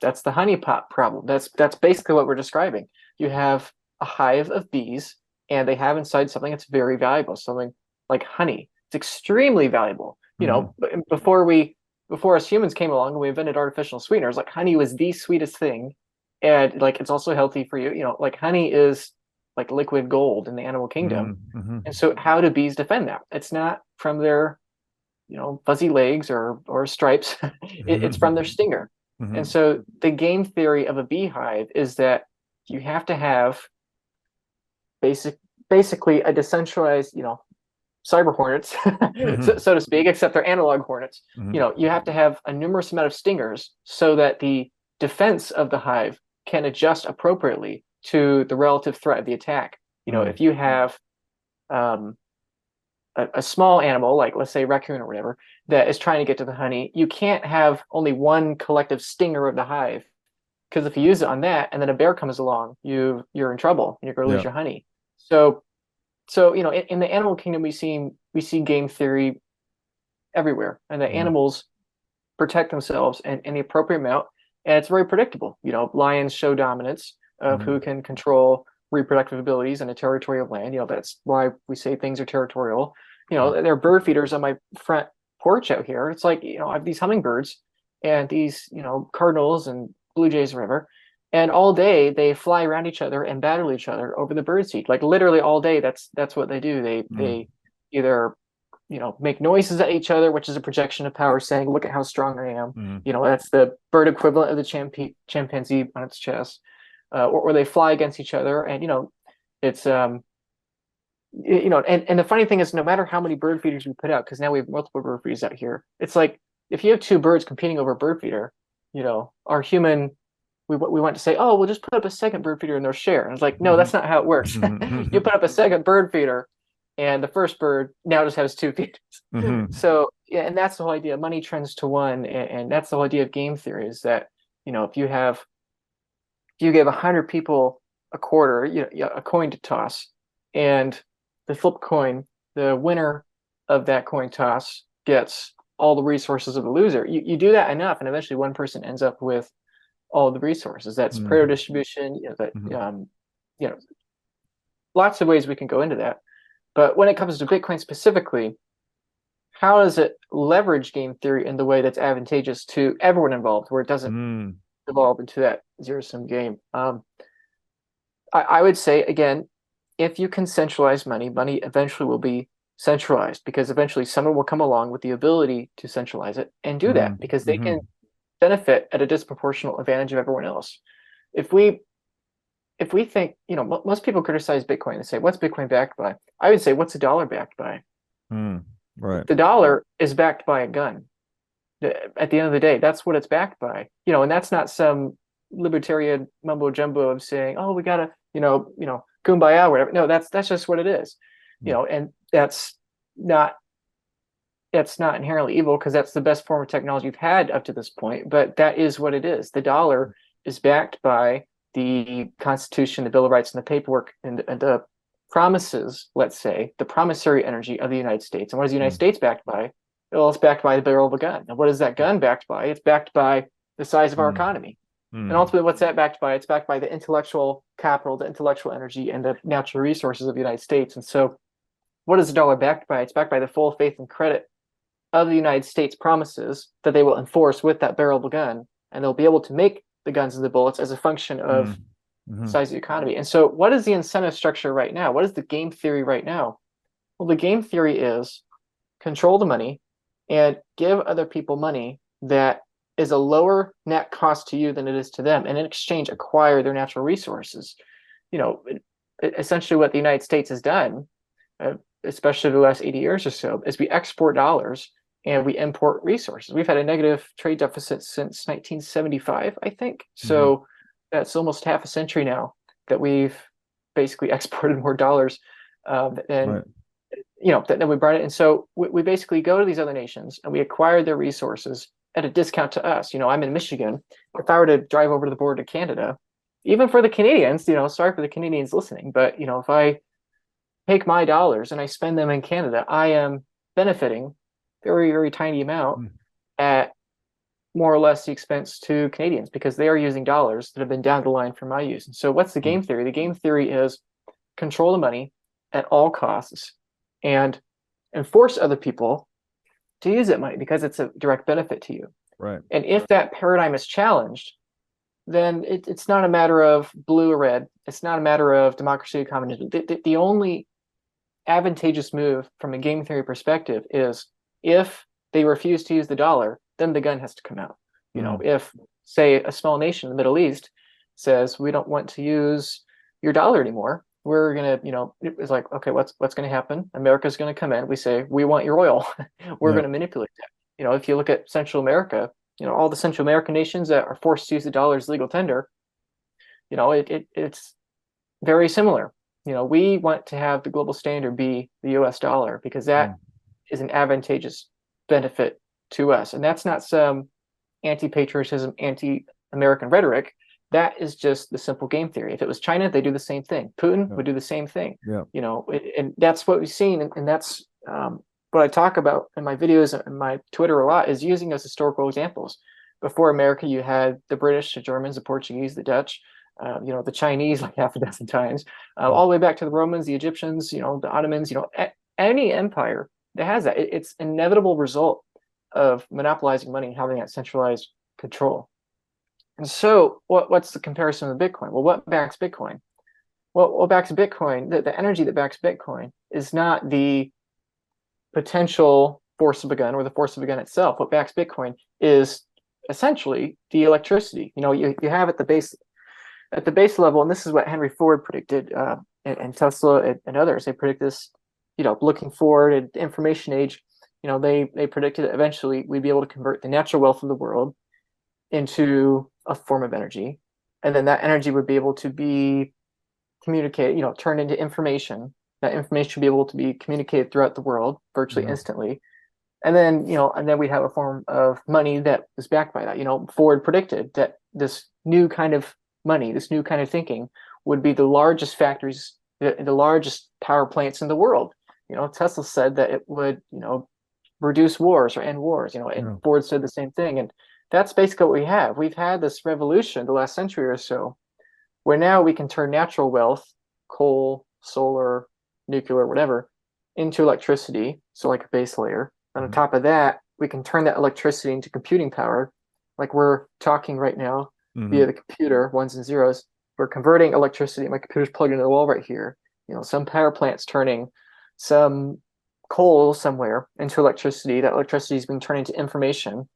That's the honeypot problem. That's basically what we're describing. You have a hive of bees, and they have inside something that's very valuable, something like honey. It's extremely valuable. Before us humans came along and we invented artificial sweeteners, like honey was the sweetest thing, and like it's also healthy for you. Like honey is like liquid gold in the animal kingdom. And so how do bees defend that? It's not from their fuzzy legs or stripes. It's from their stinger. And so the game theory of a beehive is that you have to have basically a decentralized cyber hornets, so to speak, except they're analog hornets. Mm-hmm. You have to have a numerous amount of stingers so that the defense of the hive can adjust appropriately to the relative threat of the attack. If you have a small animal, like let's say raccoon or whatever, that is trying to get to the honey, you can't have only one collective stinger of the hive, because if you use it on that and then a bear comes along, you're in trouble. You're going to lose your honey. So in the animal kingdom, we see game theory everywhere, and the animals protect themselves in the appropriate amount, and it's very predictable. Lions show dominance of who can control reproductive abilities in a territorial land. That's why we say things are territorial. There are bird feeders on my front porch out here. It's like, I have these hummingbirds and these, cardinals and blue jays or whatever, and all day they fly around each other and battle each other over the birdseed. Like literally all day, that's what they do. They either make noises at each other, which is a projection of power, saying, "Look at how strong I am." That's the bird equivalent of the chimpanzee on its chest. Or they fly against each other, and it's and the funny thing is, no matter how many bird feeders we put out, because now we have multiple bird feeders out here, it's like if you have two birds competing over a bird feeder, our human, we want to say, oh, we'll just put up a second bird feeder and they'll share. And it's like, no, that's not how it works. You put up a second bird feeder, and the first bird now just has two feeders. So yeah, and that's the whole idea. Money trends to one, and that's the whole idea of game theory, is that if you give 100 people a quarter, a coin to toss, and the flip coin, the winner of that coin toss gets all the resources of the loser. You do that enough, and eventually one person ends up with all of the resources. That's Pareto distribution. Lots of ways we can go into that. But when it comes to Bitcoin specifically, how does it leverage game theory in the way that's advantageous to everyone involved, where it doesn't evolve into that zero-sum game? I would say, again, if you can centralize money eventually will be centralized, because eventually someone will come along with the ability to centralize it and do that, because they can benefit at a disproportionate advantage of everyone else. If we think, most people criticize Bitcoin and say, what's Bitcoin backed by? I would say, what's the dollar backed by? Right. The dollar is backed by a gun. At the end of the day, that's what it's backed by. And that's not some libertarian mumbo jumbo of saying, oh, we gotta, kumbaya or whatever. No, that's just what it is. And that's not inherently evil, because that's the best form of technology you've had up to this point. But that is what it is. The dollar is backed by the Constitution, the Bill of Rights, and the paperwork, and the promises, let's say, the promissory energy of the United States. And what is the United States backed by? Well, it's backed by the barrel of a gun. And what is that gun backed by? It's backed by the size of our economy. And ultimately, what's that backed by? It's backed by the intellectual capital, the intellectual energy, and the natural resources of the United States. And so what is the dollar backed by? It's backed by the full faith and credit of the United States promises that they will enforce with that barrel of a gun, and they'll be able to make the guns and the bullets as a function of the size of the economy. And so what is the incentive structure right now? What is the game theory right now? Well, the game theory is control the money and give other people money that is a lower net cost to you than it is to them, and in exchange acquire their natural resources. Essentially what the United States has done, especially the last 80 years or so, is we export dollars and we import resources. We've had a negative trade deficit since 1975, I think. So that's almost half a century now that we've basically exported more dollars than we brought it. And so we basically go to these other nations and we acquire their resources at a discount to us. I'm in Michigan. If I were to drive over to the border to Canada, even for the Canadians, sorry for the Canadians listening, but if I take my dollars and I spend them in Canada, I am benefiting very, very tiny amount at more or less the expense to Canadians, because they are using dollars that have been down the line for my use. And so what's the game theory? The game theory is control the money at all costs and enforce other people to use that money, because it's a direct benefit to you. Right. And if that paradigm is challenged, then it's not a matter of blue or red. It's not a matter of democracy or communism. The only advantageous move from a game theory perspective is if they refuse to use the dollar, then the gun has to come out. If, say, a small nation in the Middle East says, we don't want to use your dollar anymore, we're going to, it was like, okay, what's going to happen? America's going to come in. We say, we want your oil. We're going to manipulate that. If you look at Central America, all the Central American nations that are forced to use the dollar as legal tender, it's very similar. We want to have the global standard be the US dollar because that is an advantageous benefit to us. And that's not some anti-patriotism, anti-American rhetoric. That is just the simple game theory. If it was China, they do the same thing. Putin would do the same thing. And that's what we've seen. And that's what I talk about in my videos and my Twitter a lot is using those historical examples. Before America, you had the British, the Germans, the Portuguese, the Dutch, the Chinese like half a dozen times, all the way back to the Romans, the Egyptians, the Ottomans, any empire that has that. It's an inevitable result of monopolizing money and having that centralized control. And so what's the comparison with Bitcoin? Well, what backs Bitcoin? Well, what backs Bitcoin, the energy that backs Bitcoin is not the potential force of a gun or the force of a gun itself. What backs Bitcoin is essentially the electricity. You have at the base level, and this is what Henry Ford predicted, and Tesla and others. They predict this, looking forward at the information age. They predicted that eventually we'd be able to convert the natural wealth of the world into a form of energy, and then that energy would be able to be communicated, turned into information. That information should be able to be communicated throughout the world virtually instantly. And then, we'd have a form of money that was backed by that. Ford predicted that this new kind of money, this new kind of thinking would be the largest factories, the largest power plants in the world. Tesla said that it would, reduce wars or end wars, and Ford said the same thing. And that's basically what we have. We've had this revolution the last century or so, where now we can turn natural wealth, coal, solar, nuclear, whatever, into electricity. So like a base layer. And on top of that, we can turn that electricity into computing power. Like we're talking right now via the computer, ones and zeros. We're converting electricity. My computer's plugged into the wall right here. Some power plant's turning some coal somewhere into electricity. That electricity is being turned into information.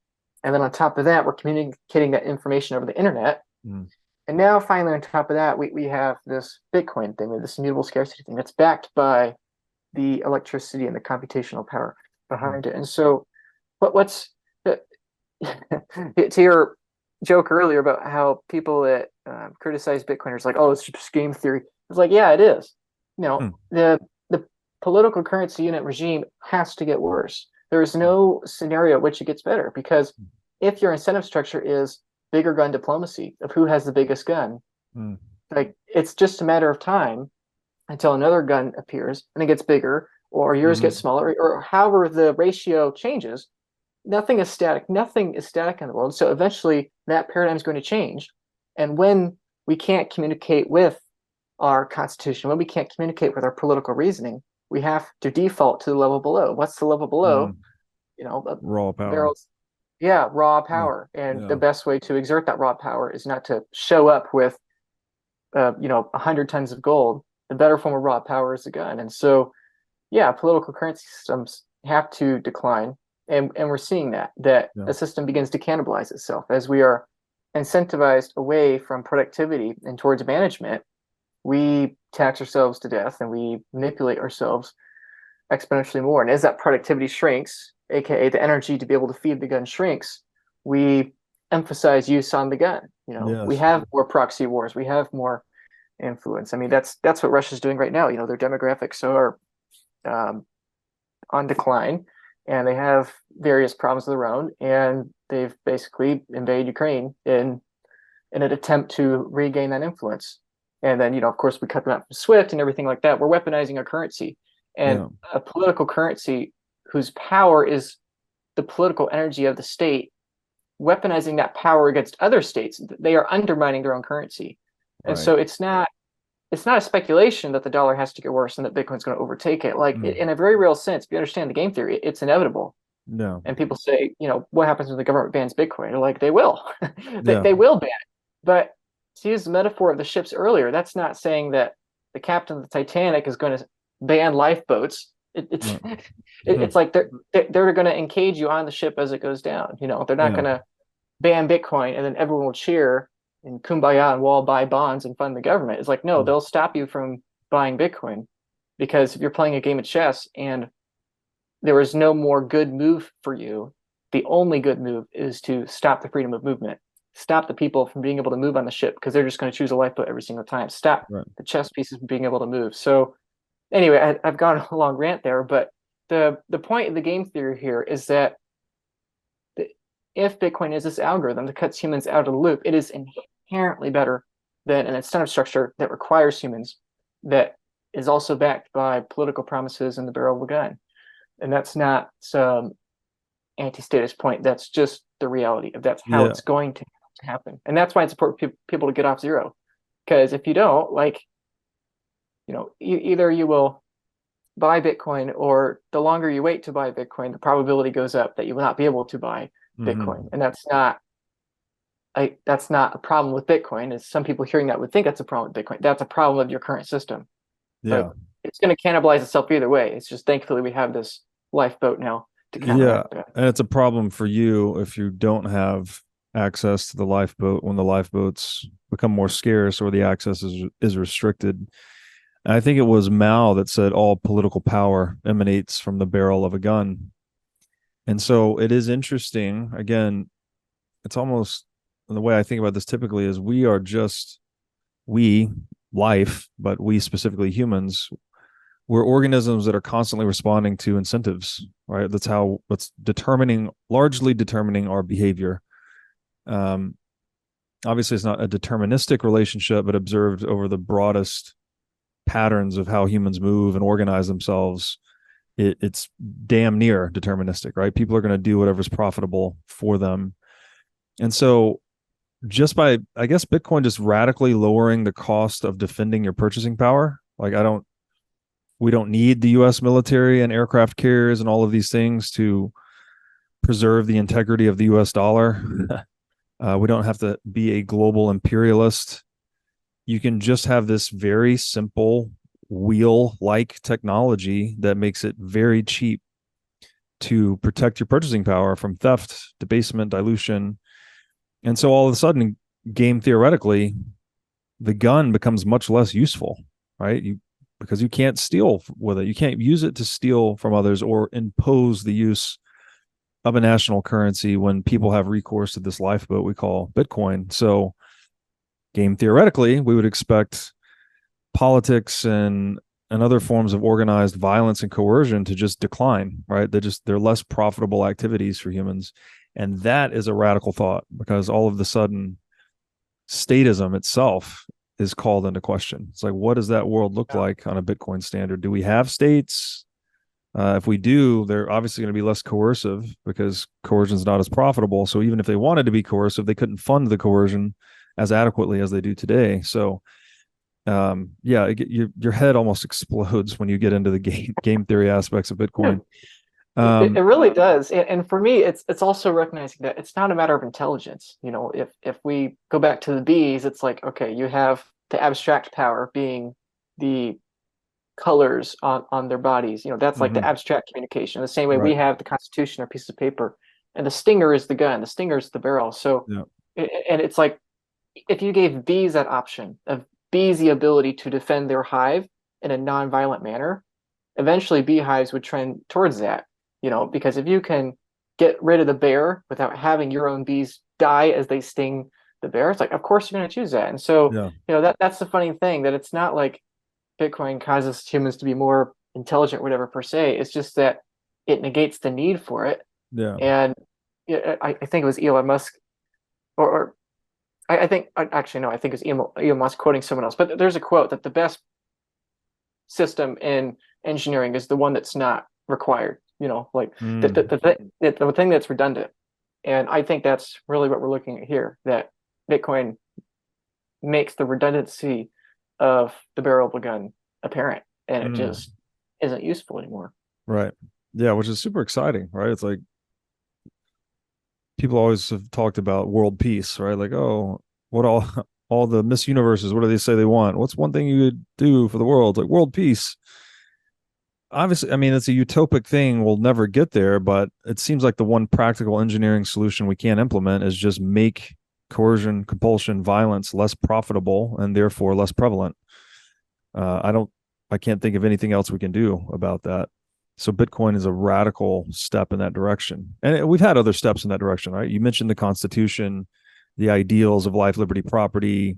And then on top of that, we're communicating that information over the internet. And now finally on top of that, we have this Bitcoin thing, this immutable scarcity thing that's backed by the electricity and the computational power behind it. And so what's to your joke earlier about how people that criticize Bitcoiners like, oh, it's just game theory. It's like, yeah, it is. The political currency unit regime has to get worse. There is no scenario in which it gets better, because if your incentive structure is bigger gun diplomacy of who has the biggest gun, like it's just a matter of time until another gun appears and it gets bigger, or yours gets smaller, or however the ratio changes. Nothing is static. Nothing is static in the world. So eventually that paradigm is going to change. And when we can't communicate with our constitution, when we can't communicate with our political reasoning, we have to default to the level below. What's the level below? Raw power. Barrels. Yeah, raw power. And the best way to exert that raw power is not to show up with 100 tons of gold. The better form of raw power is a gun. And so, political currency systems have to decline. And we're seeing that the system begins to cannibalize itself as we are incentivized away from productivity and towards management. We tax ourselves to death and we manipulate ourselves exponentially more. And as that productivity shrinks, aka the energy to be able to feed the gun shrinks, we emphasize use on the gun. We have more proxy wars, we have more influence. I mean, that's what Russia's doing right now. Their demographics are on decline, and they have various problems of their own, and they've basically invaded Ukraine in an attempt to regain that influence. And then, of course, we cut them out from SWIFT and everything like that. We're weaponizing our currency, and a political currency whose power is the political energy of the state, weaponizing that power against other states. They are undermining their own currency. And so it's not a speculation that the dollar has to get worse and that Bitcoin's going to overtake it. Like in a very real sense, if you understand the game theory, it's inevitable. No. And people say, what happens when the government bans Bitcoin? They're like, they will. They will ban it. But to use the metaphor of the ships earlier, that's not saying that the captain of the Titanic is going to ban lifeboats. It's like they're going to encage you on the ship as it goes down. They're not going to ban Bitcoin and then everyone will cheer and kumbaya and we'll all buy bonds and fund the government. It's like, no, they'll stop you from buying Bitcoin, because if you're playing a game of chess and there is no more good move for you, the only good move is to stop the freedom of movement, stop the people from being able to move on the ship because they're just going to choose a lifeboat every single time, stop the chess pieces from being able to move. So anyway, I've gone a long rant there, but the point of the game theory here is that if Bitcoin is this algorithm that cuts humans out of the loop, it is inherently better than an incentive structure that requires humans, that is also backed by political promises and the barrel of a gun. And that's not some anti-status point. That's just the reality of that's how it's going to happen. And that's why it's important for people to get off zero. Because if you don't, like, either you will buy Bitcoin, or the longer you wait to buy Bitcoin, the probability goes up that you will not be able to buy Bitcoin. And that's not a problem with Bitcoin. As some people hearing that would think that's a problem with Bitcoin. That's a problem of your current system. But it's going to cannibalize itself either way. It's just thankfully we have this lifeboat now to counteract that. And it's a problem for you if you don't have access to the lifeboat when the lifeboats become more scarce or the access is restricted. And I think it was Mao that said all political power emanates from the barrel of a gun. And so it is interesting. Again, it's almost, the way I think about this typically is life, but we specifically humans, we're organisms that are constantly responding to incentives, right? That's largely determining our behavior. Obviously, it's not a deterministic relationship, but observed over the broadest patterns of how humans move and organize themselves, it's damn near deterministic, right? People are going to do whatever's profitable for them. And so just by, I guess, Bitcoin just radically lowering the cost of defending your purchasing power. Like, we don't need the US military and aircraft carriers and all of these things to preserve the integrity of the US dollar. We don't have to be a global imperialist. You can just have this very simple wheel-like technology that makes it very cheap to protect your purchasing power from theft, debasement, dilution. And so all of a sudden, game theoretically, the gun becomes much less useful, right? Because you can't steal with it. You can't use it to steal from others or impose the use of a national currency when people have recourse to this lifeboat we call Bitcoin. So game theoretically, we would expect politics and other forms of organized violence and coercion to just decline, right? They're less profitable activities for humans. And that is a radical thought, because all of a sudden statism itself is called into question. It's like, what does that world look like on a Bitcoin standard? Do we have states? If we do, they're obviously going to be less coercive because coercion is not as profitable. So even if they wanted to be coercive, they couldn't fund the coercion as adequately as they do today. So your head almost explodes when you get into the game theory aspects of Bitcoin. It really does. And for me, it's also recognizing that it's not a matter of intelligence. If we go back to the bees, it's like, okay, you have the abstract power being the colors on their bodies. That's like the abstract communication. The same way we have the Constitution or piece of paper, and the stinger is the gun, the stinger is the barrel. So, and it's like, if you gave bees that option of bees the ability to defend their hive in a non-violent manner, eventually beehives would trend towards that. Because if you can get rid of the bear without having your own bees die as they sting the bear, it's like, of course you're going to choose that. And so, that's the funny thing, that it's not like Bitcoin causes humans to be more intelligent, whatever per se. It's just that it negates the need for it. Yeah. And I think it was Elon Musk, or I think it was Elon Musk quoting someone else. But there's a quote that the best system in engineering is the one that's not required. The thing that's redundant. And I think that's really what we're looking at here, that Bitcoin makes the redundancy of the barrel of a gun apparent, and it just isn't useful anymore. Right. Yeah, which is super exciting, right? It's like, people always have talked about world peace, right? Like, oh, what all the Miss Universes, what do they say they want? What's one thing you would do for the world? Like, world peace. Obviously, I mean, it's a utopic thing. We'll never get there, but it seems like the one practical engineering solution we can implement is just make coercion, compulsion, violence less profitable and therefore less prevalent. I don't I can't think of anything else we can do about that. So Bitcoin is a radical step in that direction. And we've had other steps in that direction, right? You mentioned the Constitution, the ideals of life, liberty, property.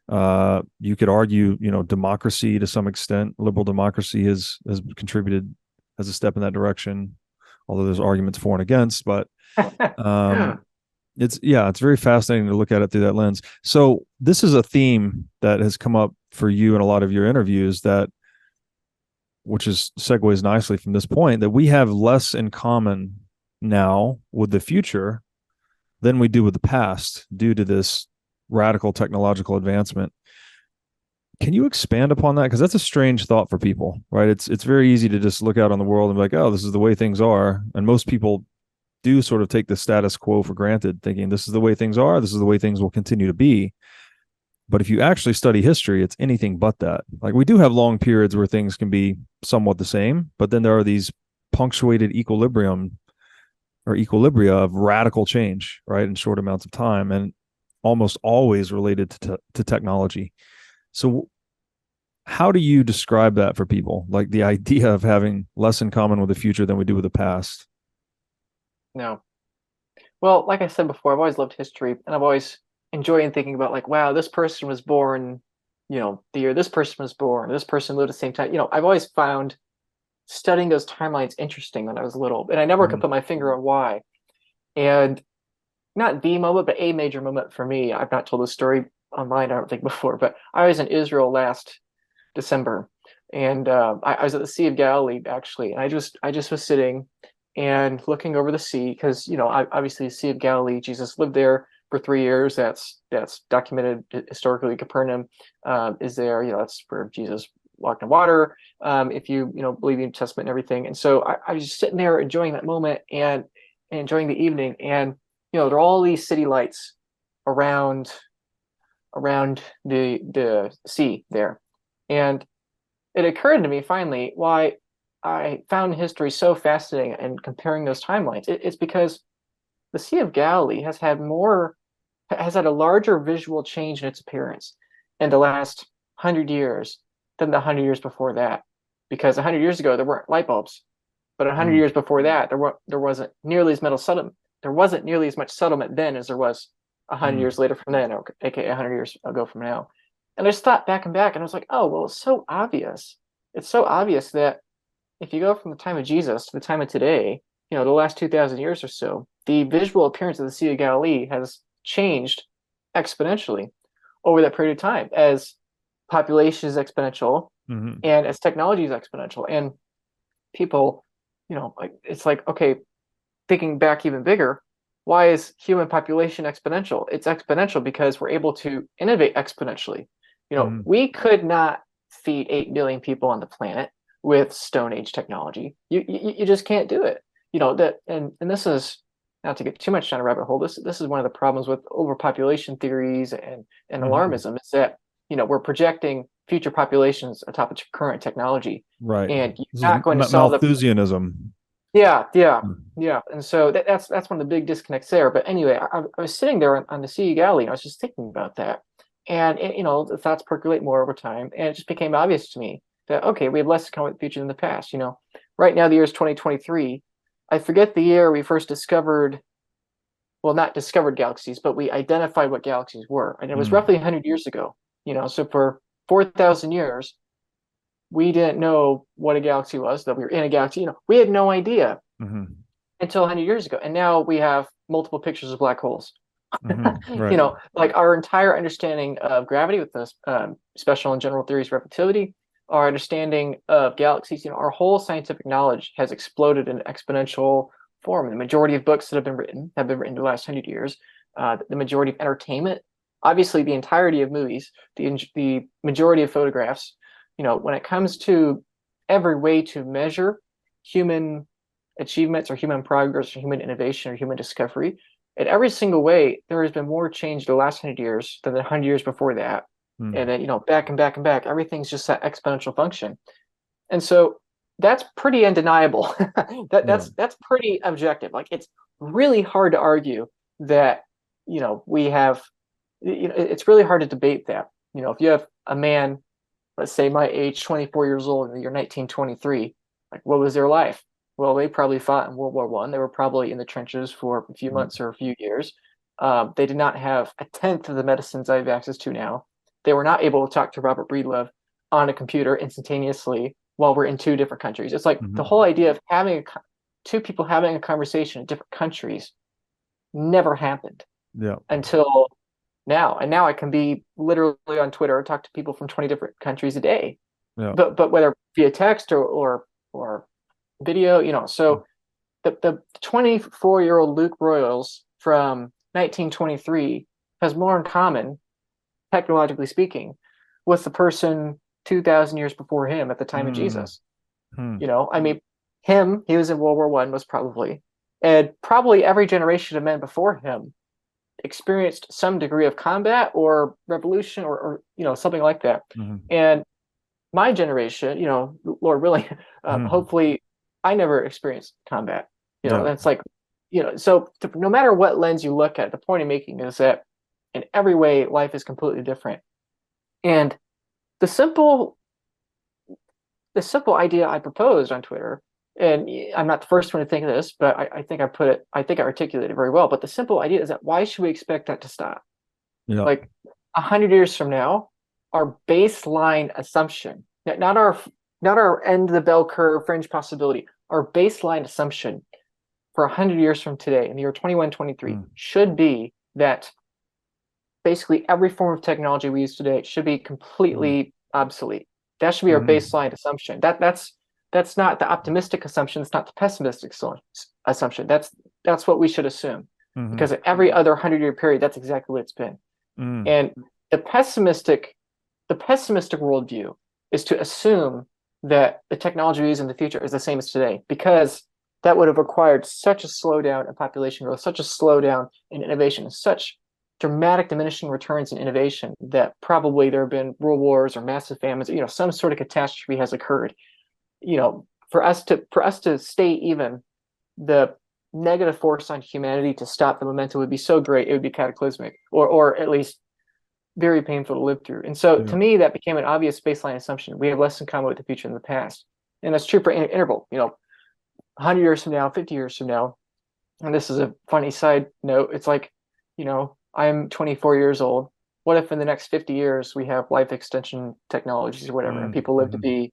You could argue, democracy to some extent. Liberal democracy has contributed as a step in that direction, although there's arguments for and against. But it's very fascinating to look at it through that lens. So this is a theme that has come up for you in a lot of your interviews, which segues nicely from this point, that we have less in common now with the future than we do with the past due to this radical technological advancement. Can you expand upon that? Because that's a strange thought for people, right? It's very easy to just look out on the world and be like, oh, this is the way things are. And most people do sort of take the status quo for granted, thinking this is the way things are, this is the way things will continue to be. But if you actually study history, it's anything but that. Like, we do have long periods where things can be somewhat the same, but then there are these punctuated equilibria of radical change, right, in short amounts of time, and almost always related to technology. So how do you describe that for people? Like, the idea of having less in common with the future than we do with the past? No. Well, like I said before, I've always loved history, and I've always enjoyed thinking about, like, wow, this person was born, the year this person was born, this person lived at the same time. I've always found studying those timelines interesting when I was little, and I never could put my finger on why. And not the moment, but a major moment for me. I've not told this story online, I don't think, before, but I was in Israel last December, and I was at the Sea of Galilee, actually, and I just was sitting and looking over the sea, because obviously the Sea of Galilee, Jesus lived there for 3 years. That's documented historically. Capernaum is there. That's where Jesus walked in water. If you believe in the New Testament and everything. And so I was just sitting there enjoying that moment and enjoying the evening. And there are all these city lights around the sea there. And it occurred to me finally why I found history so fascinating and comparing those timelines. It's because the Sea of Galilee has had a larger visual change in its appearance in the last 100 years than the 100 years before that. Because 100 years ago there weren't light bulbs, but 100 years before that there wasn't nearly as much settlement. There wasn't nearly as much settlement then as there was 100 years later from then, or aka 100 years ago from now. And I just thought back and I was like, oh, well, it's so obvious. It's so obvious that if you go from the time of Jesus to the time of today, the last 2,000 years or so, the visual appearance of the Sea of Galilee has changed exponentially over that period of time, as population is exponential and as technology is exponential. And people, it's like, okay, thinking back even bigger, why is human population exponential? It's exponential because we're able to innovate exponentially. We could not feed 8 billion people on the planet with Stone Age technology. You just can't do it. And this is, not to get too much down a rabbit hole, this is one of the problems with overpopulation theories and alarmism, is that we're projecting future populations atop of current technology, right? And you're not going to solve Malthusianism. Yeah. And so that's one of the big disconnects there. But anyway, I was sitting there on the Sea of Galilee, and I was just thinking about that, and the thoughts percolate more over time, and it just became obvious to me that, okay, we have less to come with the future than the past. Right now the year is 2023. I forget the year we first discovered, well, not discovered galaxies, but we identified what galaxies were. And it was roughly 100 years ago. So for 4,000 years, we didn't know what a galaxy was, that we were in a galaxy. We had no idea until 100 years ago. And now we have multiple pictures of black holes. Right. Like our entire understanding of gravity with the special and general theories of relativity, our understanding of galaxies, our whole scientific knowledge has exploded in exponential form. The majority of books that have been written in the last 100 years. The majority of entertainment, obviously the entirety of movies, the majority of photographs. When it comes to every way to measure human achievements or human progress or human innovation or human discovery, in every single way, there has been more change the last 100 years than the 100 years before that. And then, back and back and back, everything's just that exponential function. And so that's pretty undeniable. That's pretty objective. Like, it's really hard to argue that, we have, it's really hard to debate that. If you have a man let's say my age, 24 years old in the year 1923, like what was their life? Well, they probably fought in World War One. They were probably in the trenches for a few months or a few years. They did not have a tenth of the medicines I have access to now. They were not able to talk to Robert Breedlove on a computer instantaneously while we're in two different countries. It's like the whole idea of having two people having a conversation in different countries never happened until now. And now I can be literally on Twitter and talk to people from 20 different countries a day. But whether via text or video, so the 24-year-old Luke Broyles from 1923 has more in common, technologically speaking, with the person 2,000 years before him at the time of Jesus. I mean, he was in World War I, most probably, and probably every generation of men before him experienced some degree of combat or revolution or something like that. And my generation, Lord willing, hopefully I never experienced combat. That's like, so no matter what lens you look at, the point I'm making is that in every way, life is completely different. And the simple idea I proposed on Twitter, and I'm not the first one to think of this, but I think I articulated it very well. But the simple idea is that why should we expect that to stop? Like 100 years from now, our baseline assumption, not our end of the bell curve fringe possibility, our baseline assumption for 100 years from today, in the year 2123, should be that basically every form of technology we use today should be completely obsolete. That should be our baseline assumption. That's not the optimistic assumption. It's not the pessimistic assumption. That's what we should assume, because at every other 100-year period, that's exactly what it's been. And the pessimistic worldview is to assume that the technology we use in the future is the same as today, because that would have required such a slowdown in population growth, such a slowdown in innovation, such dramatic diminishing returns in innovation that probably there have been world wars or massive famines, some sort of catastrophe has occurred. For us to stay even, the negative force on humanity to stop the momentum would be so great, it would be cataclysmic, or at least very painful to live through. And so to me, that became an obvious baseline assumption. We have less in common with the future than the past. And that's true for interval, 100 years from now, 50 years from now. And this is a funny side note. It's like, I'm 24 years old. What if in the next 50 years we have life extension technologies or whatever, and people live to be,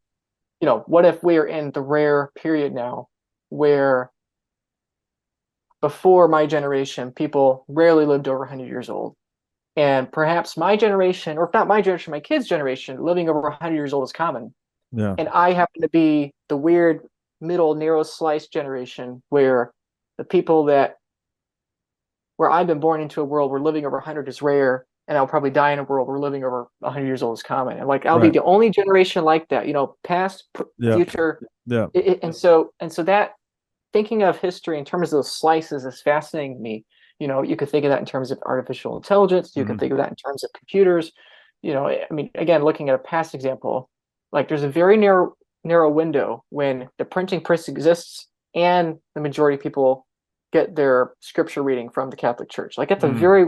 what if we are in the rare period now where before my generation, people rarely lived over 100 years old. And perhaps my generation, or if not my generation, my kids' generation, living over 100 years old is common. And I happen to be the weird middle narrow slice generation where the people where I've been born into a world where living over 100 is rare, and I'll probably die in a world where living over 100 years old is common. And like, I'll be the only generation like that, past, future. And so that thinking of history in terms of those slices is fascinating to me. You could think of that in terms of artificial intelligence. You can think of that in terms of computers. I mean, again, looking at a past example, like there's a very narrow window when the printing press exists and the majority of people get their scripture reading from the Catholic Church. Like it's a very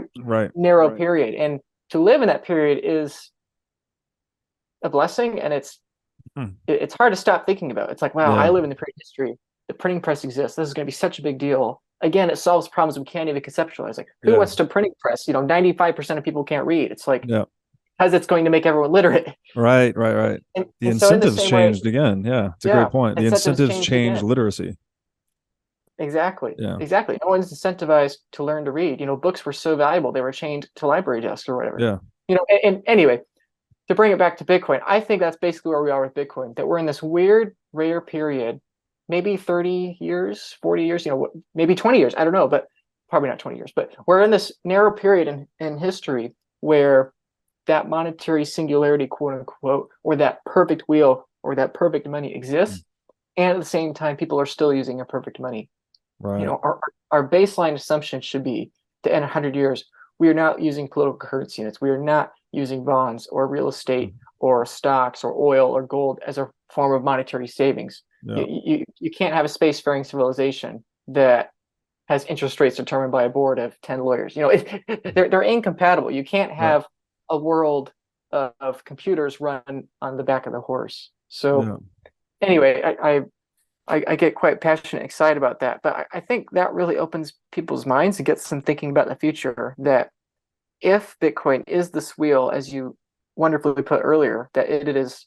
narrow period. And to live in that period is a blessing. And it's hard to stop thinking about. It's like, wow, I live in the period of history. The printing press exists. This is going to be such a big deal. Again, it solves problems we can't even conceptualize. Like, who wants to printing press? 95% of people can't read. It's like, because it's going to make everyone literate. Right. And the incentives changed again. Yeah, it's a great point. The incentives changed literacy. Exactly. Exactly. No one's incentivized to learn to read. Books were so valuable, they were chained to library desks or whatever. And anyway, to bring it back to Bitcoin, I think that's basically where we are with Bitcoin, that we're in this weird, rare period, maybe 30 years, 40 years, maybe 20 years. I don't know, but probably not 20 years. But we're in this narrow period in history where that monetary singularity, quote unquote, or that perfect wheel or that perfect money exists. And at the same time, people are still using imperfect money. Right. Our baseline assumption should be to end 100 years, we are not using political currency units. We are not using bonds or real estate or stocks or oil or gold as a form of monetary savings. You can't have a spacefaring civilization that has interest rates determined by a board of 10 lawyers. They're incompatible. You can't have a world of computers run on the back of the horse. So anyway, I get quite passionate and excited about that. But I think that really opens people's minds and gets them thinking about the future, that if Bitcoin is this wheel, as you wonderfully put earlier, that it is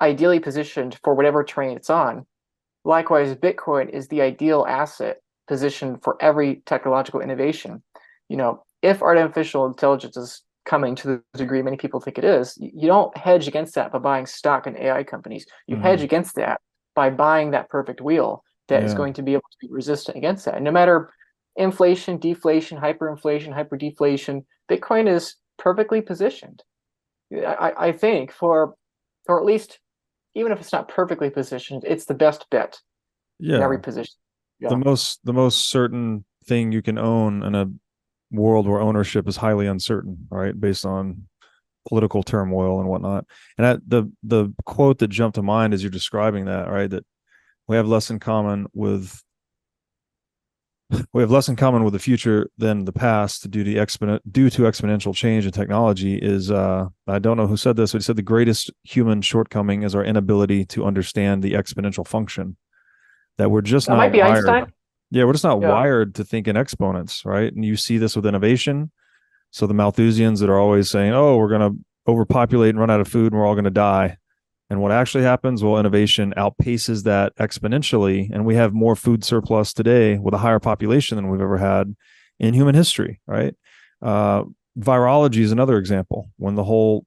ideally positioned for whatever terrain it's on. Likewise, Bitcoin is the ideal asset positioned for every technological innovation. If artificial intelligence is coming to the degree many people think it is, you don't hedge against that by buying stock in AI companies. You hedge against that by buying that perfect wheel that is going to be able to be resistant against that. And no matter inflation, deflation, hyperinflation, hyperdeflation, Bitcoin is perfectly positioned. I think or at least, even if it's not perfectly positioned, it's the best bet in every position. The most certain thing you can own in a world where ownership is highly uncertain, right? Based on political turmoil and whatnot. And the quote that jumped to mind as you're describing that, right? That we have less in common with the future than the past due to exponential change in technology is I don't know who said this, but he said the greatest human shortcoming is our inability to understand the exponential function. That we're just not might be wired. Einstein. Yeah, we're just not wired to think in exponents, right? And you see this with innovation. So the Malthusians that are always saying, "Oh, we're going to overpopulate and run out of food, and we're all going to die." And what actually happens? Well, innovation outpaces that exponentially, and we have more food surplus today with a higher population than we've ever had in human history, right? Virology is another example. When the whole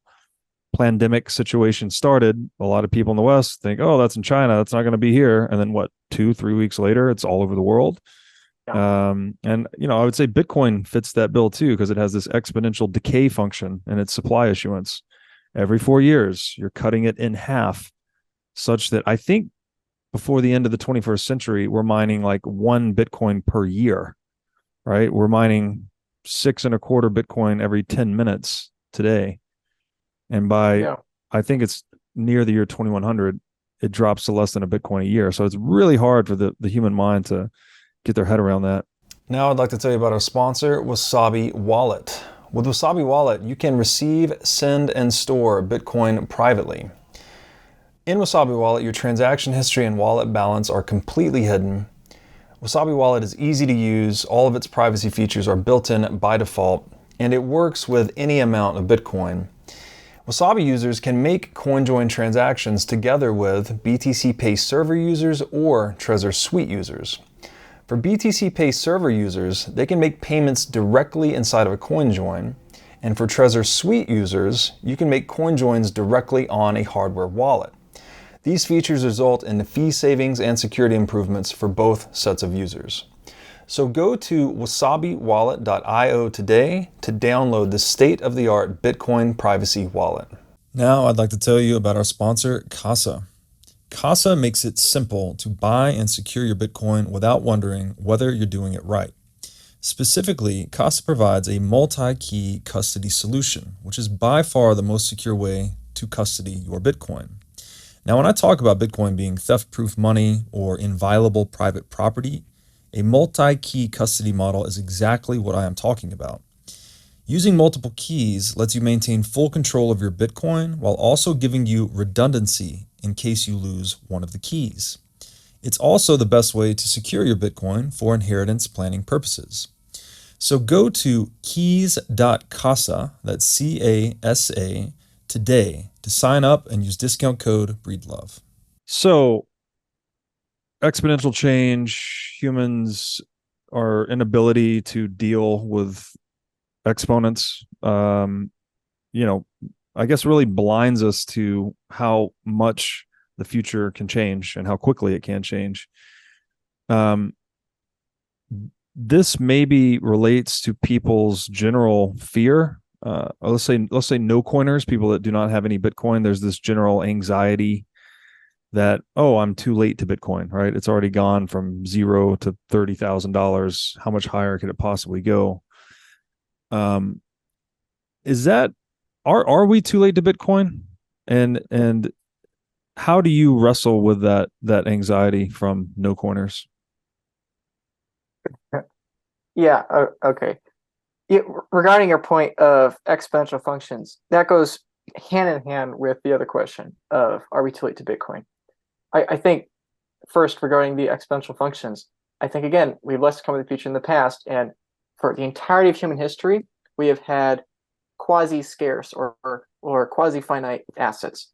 pandemic situation started, a lot of people in the West think, "Oh, that's in China. That's not going to be here." And then 2-3 weeks later, it's all over the world. And I would say Bitcoin fits that bill too, because it has this exponential decay function in its supply issuance. Every 4 years, you're cutting it in half, such that I think before the end of the 21st century, we're mining like 1 Bitcoin per year, right? We're mining 6.25 Bitcoin every 10 minutes today. And by, I think it's near the year 2100, it drops to less than a Bitcoin a year. So it's really hard for the human mind to get their head around that. Now I'd like to tell you about our sponsor, Wasabi Wallet. With Wasabi Wallet, you can receive, send, and store Bitcoin privately. In Wasabi Wallet, your transaction history and wallet balance are completely hidden. Wasabi Wallet is easy to use, all of its privacy features are built in by default, and it works with any amount of Bitcoin. Wasabi users can make CoinJoin transactions together with BTC Pay server users or Trezor Suite users. For BTC Pay server users, they can make payments directly inside of a CoinJoin, and for Trezor Suite users, you can make CoinJoins directly on a hardware wallet. These features result in fee savings and security improvements for both sets of users. So go to wasabiwallet.io today to download the state-of-the-art Bitcoin privacy wallet. Now I'd like to tell you about our sponsor, Casa. Casa makes it simple to buy and secure your Bitcoin without wondering whether you're doing it right. Specifically, Casa provides a multi-key custody solution, which is by far the most secure way to custody your Bitcoin. Now, when I talk about Bitcoin being theft-proof money or inviolable private property, a multi-key custody model is exactly what I am talking about. Using multiple keys lets you maintain full control of your Bitcoin while also giving you redundancy in case you lose one of the keys. It's also the best way to secure your Bitcoin for inheritance planning purposes. So go to keys.casa, that's C-A-S-A, today to sign up and use discount code BREEDLOVE. So, exponential change, humans, our inability to deal with exponents, I guess really blinds us to how much the future can change and how quickly it can change. This maybe relates to people's general fear. Let's say no coiners, people that do not have any Bitcoin. There's this general anxiety that, oh, I'm too late to Bitcoin, right? It's already gone from $0 to $30,000. How much higher could it possibly go? Are we too late to Bitcoin? And how do you wrestle with that anxiety from no coiners? Yeah. Okay. Regarding your point of exponential functions, that goes hand in hand with the other question of, are we too late to Bitcoin? I think first, regarding the exponential functions, I think, again, we've less to come with the future in the past. And for the entirety of human history, we have had quasi-scarce or quasi-finite assets.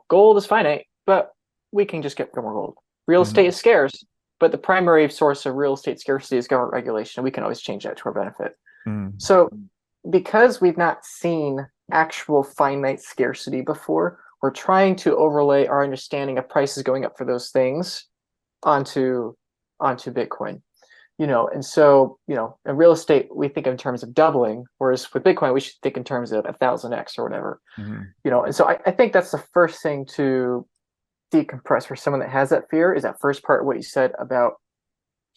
Gold is finite, but we can just get more gold. Real estate is scarce, but the primary source of real estate scarcity is government regulation. We can always change that to our benefit. So because we've not seen actual finite scarcity before, we're trying to overlay our understanding of prices going up for those things onto Bitcoin. And so, in real estate, we think in terms of doubling, whereas with Bitcoin, we should think in terms of 1,000x or whatever. And so I think that's the first thing to decompress for someone that has that fear, is that first part, what you said about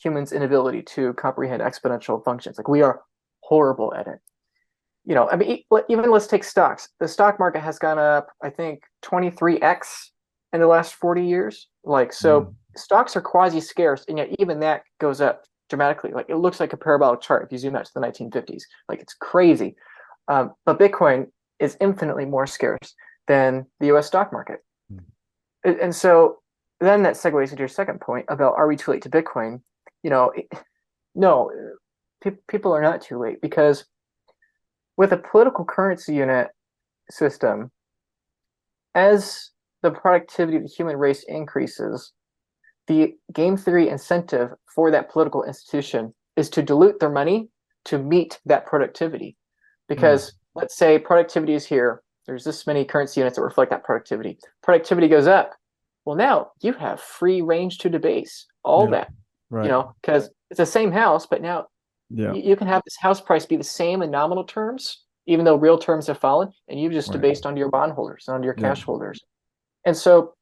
humans' inability to comprehend exponential functions. Like, we are horrible at it. I mean, even let's take stocks. The stock market has gone up, I think, 23x in the last 40 years. Stocks are quasi-scarce, and yet even that goes up dramatically. Like, it looks like a parabolic chart if you zoom out to the 1950s. Like, it's crazy. But Bitcoin is infinitely more scarce than the US stock market. And so then that segues into your second point about, are we too late to Bitcoin? No, people are not too late, because with a political currency unit system, as the productivity of the human race increases, the game theory incentive for that political institution is to dilute their money to meet that productivity. Because let's say productivity is here, there's this many currency units that reflect that productivity. Productivity goes up. Well, now you have free range to debase all that, because it's the same house, but now you can have this house price be the same in nominal terms, even though real terms have fallen, and you've just debased onto your bondholders, onto your cash holders. And so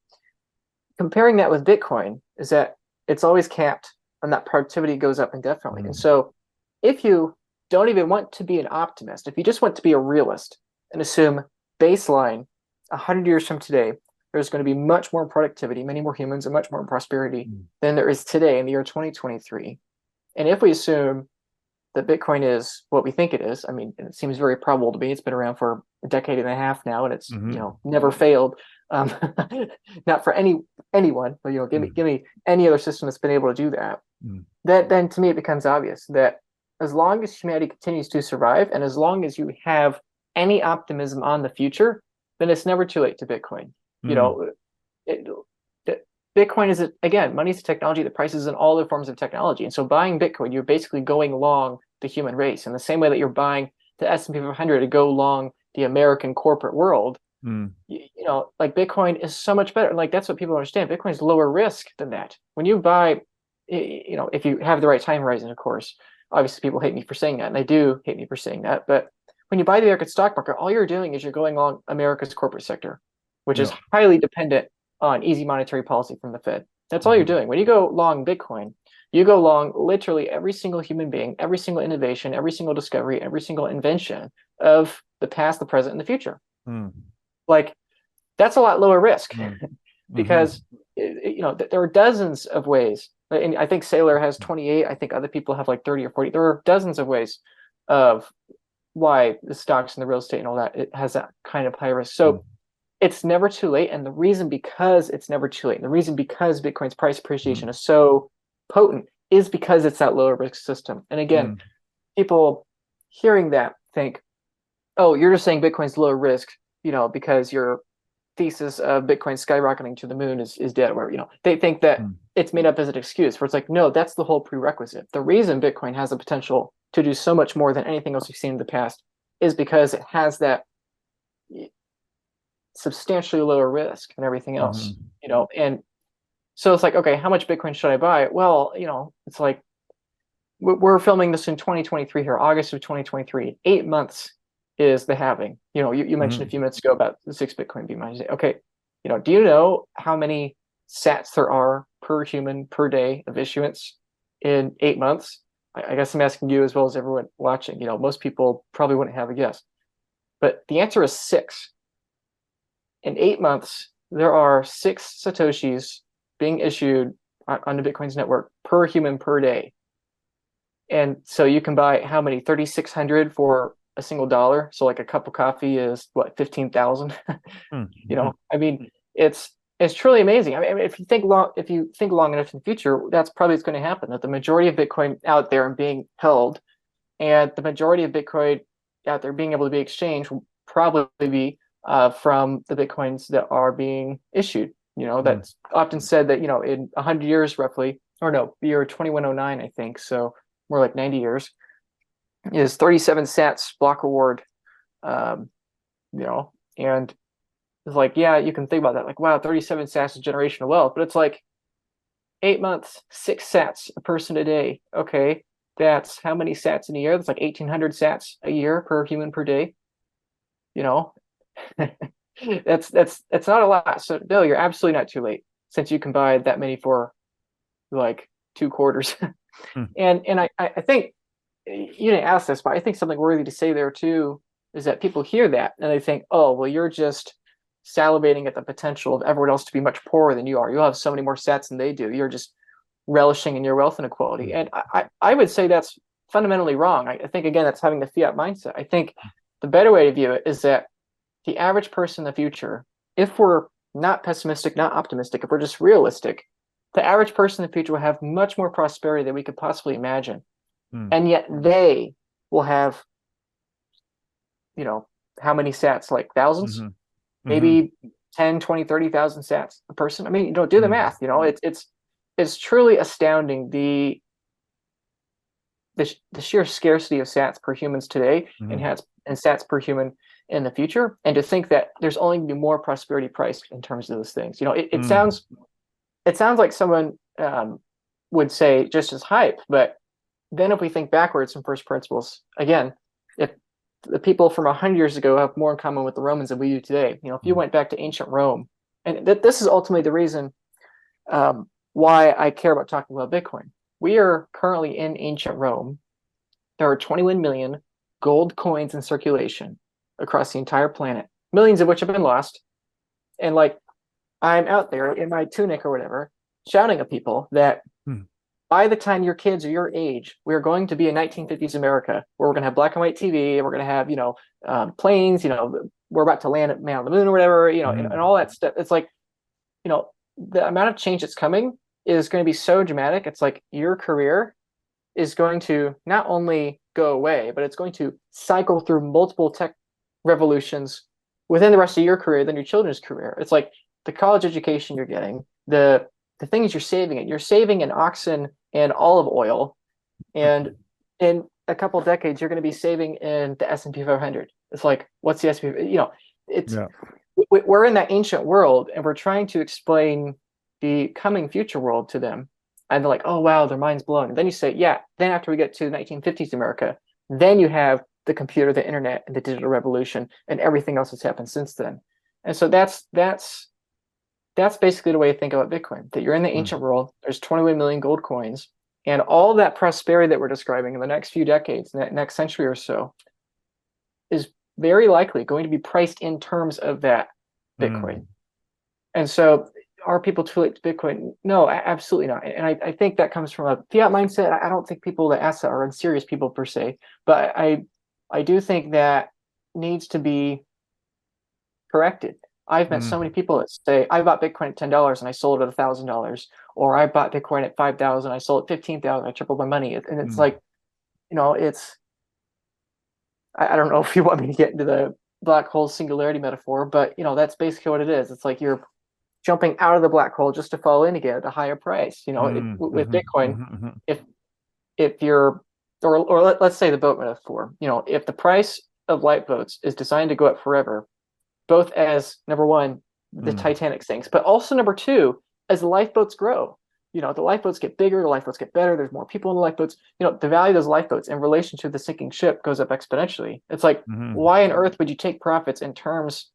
comparing that with Bitcoin is that it's always capped, and that productivity goes up indefinitely. And so if you don't even want to be an optimist, if you just want to be a realist and assume baseline 100 years from today, there's going to be much more productivity, many more humans, and much more prosperity than there is today in the year 2023. And if we assume that Bitcoin is what we think it is, I mean, it seems very probable to me. It's been around for a decade and a half now, and it's never failed. Not for anyone, but give me any other system that's been able to do that. Then to me it becomes obvious that as long as humanity continues to survive, and as long as you have any optimism on the future, then it's never too late to Bitcoin. Bitcoin is, again, money's a technology that prices in all the forms of technology. And so buying Bitcoin, you're basically going long the human race in the same way that you're buying the S&P 500 to go long the American corporate world. Like, Bitcoin is so much better. Like, that's what people understand. Bitcoin is lower risk than that. When you buy, if you have the right time horizon, of course. Obviously, people hate me for saying that, and they do hate me for saying that. But when you buy the American stock market, all you're doing is you're going along America's corporate sector, which is highly dependent on easy monetary policy from the Fed. That's all you're doing. When you go long Bitcoin, you go long literally every single human being, every single innovation, every single discovery, every single invention of the past, the present, and the future. Like, that's a lot lower risk because there are dozens of ways. And I think Saylor has 28. I think other people have like 30 or 40. There are dozens of ways of why the stocks and the real estate and all that, it has that kind of high risk. So it's never too late. And the reason because it's never too late, and the reason because Bitcoin's price appreciation is so potent, is because it's that lower risk system. And again, people hearing that think, oh, you're just saying Bitcoin's lower risk, because your thesis of Bitcoin skyrocketing to the moon is dead, or whatever. They think that it's made up as an excuse, where it's like, no, that's the whole prerequisite. The reason Bitcoin has the potential to do so much more than anything else we've seen in the past is because it has that substantially lower risk than everything else. And so it's like, okay, how much Bitcoin should I buy? Well, it's like, we're filming this in 2023 here, August of 2023. 8 months is the halving. You mentioned a few minutes ago about the 6 Bitcoin being mined. Okay, do you know how many sats there are per human per day of issuance in 8 months? I guess I'm asking you as well as everyone watching. Most people probably wouldn't have a guess, but the answer is 6. In 8 months, there are 6 Satoshis being issued on the Bitcoin's network per human per day. And so you can buy how many? 3,600 for a single dollar. So like a cup of coffee is what, 15,000. You know, I mean, it's truly amazing. I mean, if you think long enough in the future, that's probably what's going to happen. That the majority of Bitcoin out there and being held, and the majority of Bitcoin out there being able to be exchanged will probably be from the Bitcoins that are being issued. You know, that's often said that, you know, in 100 years roughly, or no, year 2109, I think, so more like 90 years, is 37 sats block reward. You know, and it's like, yeah, you can think about that. Like, wow, 37 sats is generational wealth, but it's like 8 months, 6 sats a person a day. Okay, that's how many sats in a year? That's like 1,800 sats a year per human per day. You know, that's not a lot. So no, you're absolutely not too late, since you can buy that many for like 2 quarters. And I think you didn't ask this, but I think something worthy to say there too is that people hear that and they think, oh, well, you're just salivating at the potential of everyone else to be much poorer than you are. You'll have so many more sats than they do. You're just relishing in your wealth inequality. And I would say that's fundamentally wrong. I think, again, that's having the fiat mindset. I think the better way to view it is that the average person in the future, if we're not pessimistic, not optimistic, if we're just realistic, the average person in the future will have much more prosperity than we could possibly imagine. And yet they will have, you know, how many sats? Like thousands? Maybe 10, 20, 30,000 sats a person. I mean, you know, do the math. You know, it's truly astounding the sheer scarcity of sats per humans today, and sats per human in the future. And to think that there's only going to be more prosperity priced in terms of those things. You know, it sounds like someone would say just as hype, but then if we think backwards from first principles, again, if the people from 100 years ago have more in common with the Romans than we do today. You know, if you went back to ancient Rome, and this is ultimately the reason why I care about talking about Bitcoin. We are currently in ancient Rome. There are 21 million gold coins in circulation across the entire planet, millions of which have been lost. And like, I'm out there in my tunic or whatever, shouting at people that by the time your kids are your age, we're going to be in 1950s America, where we're going to have black and white TV, and we're going to have, you know, planes, you know, we're about to land man on the moon or whatever, you know, and all that stuff. It's like, you know, the amount of change that's coming is going to be so dramatic. It's like your career is going to not only go away, but it's going to cycle through multiple tech revolutions within the rest of your career than your children's career. It's like the college education you're getting, the things you're saving in oxen and olive oil, and in a couple of decades you're going to be saving in the S&P 500. It's like, what's the S&P? You know, it's we're in that ancient world, and we're trying to explain the coming future world to them, and they're like, oh wow, their mind's blown. And then you say, yeah, then after we get to the 1950s America, then you have the computer, the internet, and the digital revolution, and everything else that's happened since then. And so that's basically the way to think about Bitcoin, that you're in the ancient world, there's 21 million gold coins, and all that prosperity that we're describing in the next few decades, next century or so, is very likely going to be priced in terms of that Bitcoin. And so are people too late to Bitcoin? No, absolutely not. And I think that comes from a fiat mindset. I don't think people that ask that are unserious people per se, but I do think that needs to be corrected. I've met so many people that say, I bought Bitcoin at $10 and I sold it at $1,000, or I bought Bitcoin at 5,000, I sold it 15,000, I tripled my money. And it's like, you know, it's, I don't know if you want me to get into the black hole singularity metaphor, but you know, that's basically what it is. It's like you're jumping out of the black hole just to fall in again at a higher price. You know, with Bitcoin, if you're, or let's say the boat metaphor, you know, if the price of lifeboats is designed to go up forever, both as, number one, the Titanic sinks, but also number two, as the lifeboats grow, you know, the lifeboats get bigger, the lifeboats get better, there's more people in the lifeboats, you know, the value of those lifeboats in relation to the sinking ship goes up exponentially. It's like, why on earth would you take profits in terms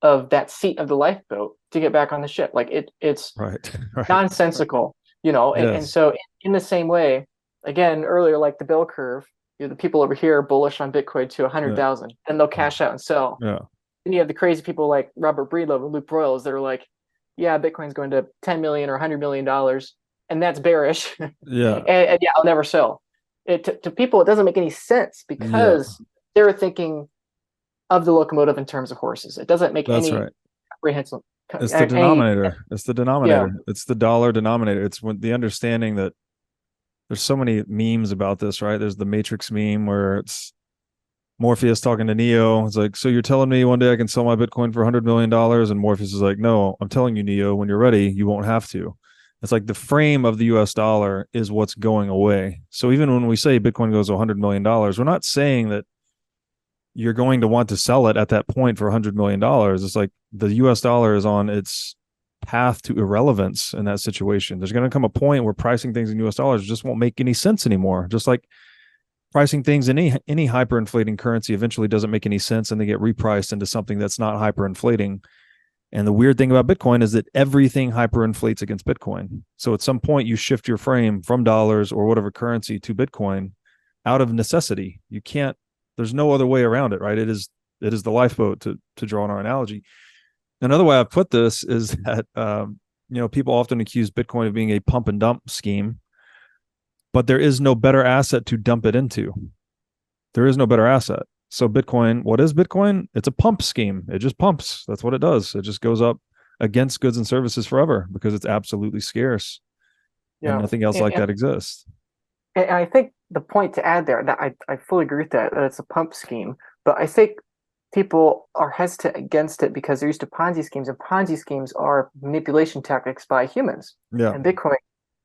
of that seat of the lifeboat to get back on the ship? Like it's nonsensical, you know. And so in the same way, again, earlier, like the bell curve, you know, the people over here are bullish on Bitcoin to 100,000, and they'll cash out and sell. And you have the crazy people like Robert Breedlove and Luke Broyles that are like, yeah, Bitcoin's going to 10 million or $100 million, and that's bearish. and yeah, I'll never sell. To people, it doesn't make any sense, because they're thinking of the locomotive in terms of horses. It doesn't make That's any right. comprehensive. It's the denominator. It's the denominator. Yeah. It's the dollar denominator. It's when the understanding that there's so many memes about this, right? There's the Matrix meme where it's Morpheus talking to Neo. It's like, so you're telling me one day I can sell my Bitcoin for $100 million? And Morpheus is like, no, I'm telling you, Neo, when you're ready, you won't have to. It's like the frame of the US dollar is what's going away. So even when we say Bitcoin goes to $100 million, we're not saying that you're going to want to sell it at that point for $100 million. It's like the US dollar is on its path to irrelevance in that situation. There's going to come a point where pricing things in US dollars just won't make any sense anymore. Just like pricing things in any hyperinflating currency eventually doesn't make any sense, and they get repriced into something that's not hyperinflating. And the weird thing about Bitcoin is that everything hyperinflates against Bitcoin. So at some point you shift your frame from dollars or whatever currency to Bitcoin out of necessity. You can't, there's no other way around it, right? It is the lifeboat, to draw on our analogy. Another way I've put this is that, people often accuse Bitcoin of being a pump and dump scheme, but there is no better asset to dump it into. There is no better asset. So Bitcoin, what is Bitcoin? It's a pump scheme. It just pumps. That's what it does. It just goes up against goods and services forever because it's absolutely scarce. Yeah. And nothing else like that exists. And I think the point to add there, that I fully agree with that it's a pump scheme, but I think people are hesitant against it because they're used to Ponzi schemes, and Ponzi schemes are manipulation tactics by humans. Yeah. And Bitcoin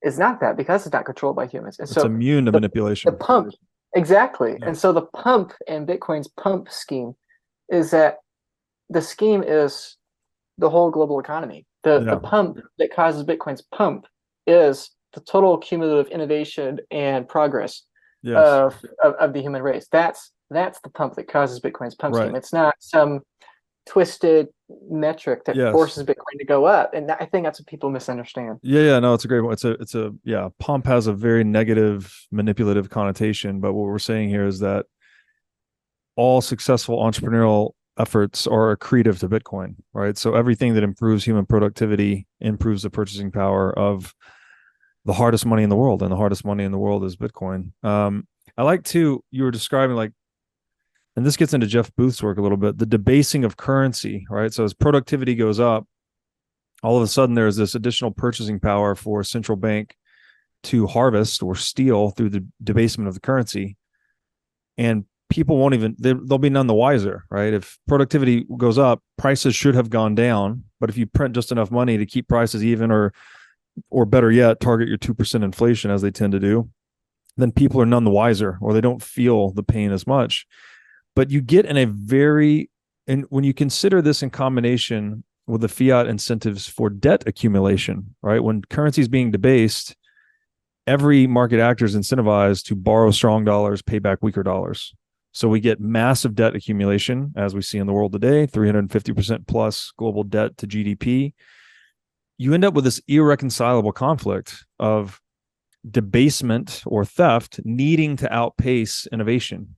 is not that because it's not controlled by humans. And it's immune to manipulation. The pump, exactly. Yeah. And so the pump in Bitcoin's pump scheme is that the scheme is the whole global economy. The pump that causes Bitcoin's pump is the total cumulative innovation and progress of the human race. That's the pump that causes Bitcoin's pump scheme. It's not some twisted metric that forces Bitcoin to go up. And I think that's what people misunderstand. No, it's a great one. It's a pump has a very negative manipulative connotation, but what we're saying here is that all successful entrepreneurial efforts are accretive to Bitcoin, right? So everything that improves human productivity improves the purchasing power of the hardest money in the world, and the hardest money in the world is Bitcoin. I like you were describing, like, and this gets into Jeff Booth's work a little bit, the debasing of currency, right? So as productivity goes up, all of a sudden there's this additional purchasing power for a central bank to harvest or steal through the debasement of the currency. And people won't even, they'll be none the wiser, right? If productivity goes up, prices should have gone down. But if you print just enough money to keep prices even, or better yet, target your 2% inflation as they tend to do, then people are none the wiser, or they don't feel the pain as much. But you get and when you consider this in combination with the fiat incentives for debt accumulation, right? When currency is being debased, every market actor is incentivized to borrow strong dollars, pay back weaker dollars. So we get massive debt accumulation, as we see in the world today, 350% plus global debt to GDP. You end up with this irreconcilable conflict of debasement or theft needing to outpace innovation.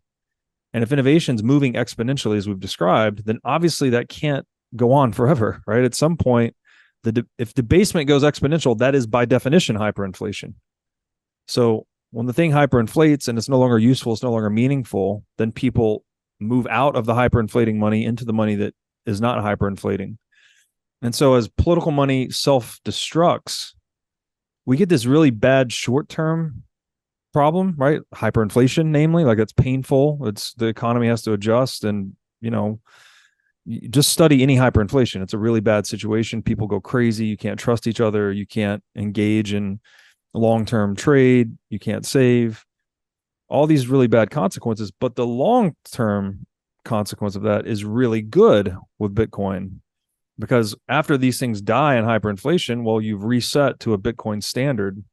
And if innovation's moving exponentially, as we've described, then obviously that can't go on forever, right? At some point, if debasement goes exponential, that is by definition hyperinflation. So when the thing hyperinflates and it's no longer useful, it's no longer meaningful, then people move out of the hyperinflating money into the money that is not hyperinflating. And so as political money self-destructs, we get this really bad short-term problem, right? Hyperinflation, namely, like it's painful. It's the economy has to adjust, and you just study any hyperinflation. It's a really bad situation. People go crazy. You can't trust each other. You can't engage in long-term trade. You can't save. All these really bad consequences. But the long-term consequence of that is really good with Bitcoin, because after these things die in hyperinflation, well, you've reset to a Bitcoin standard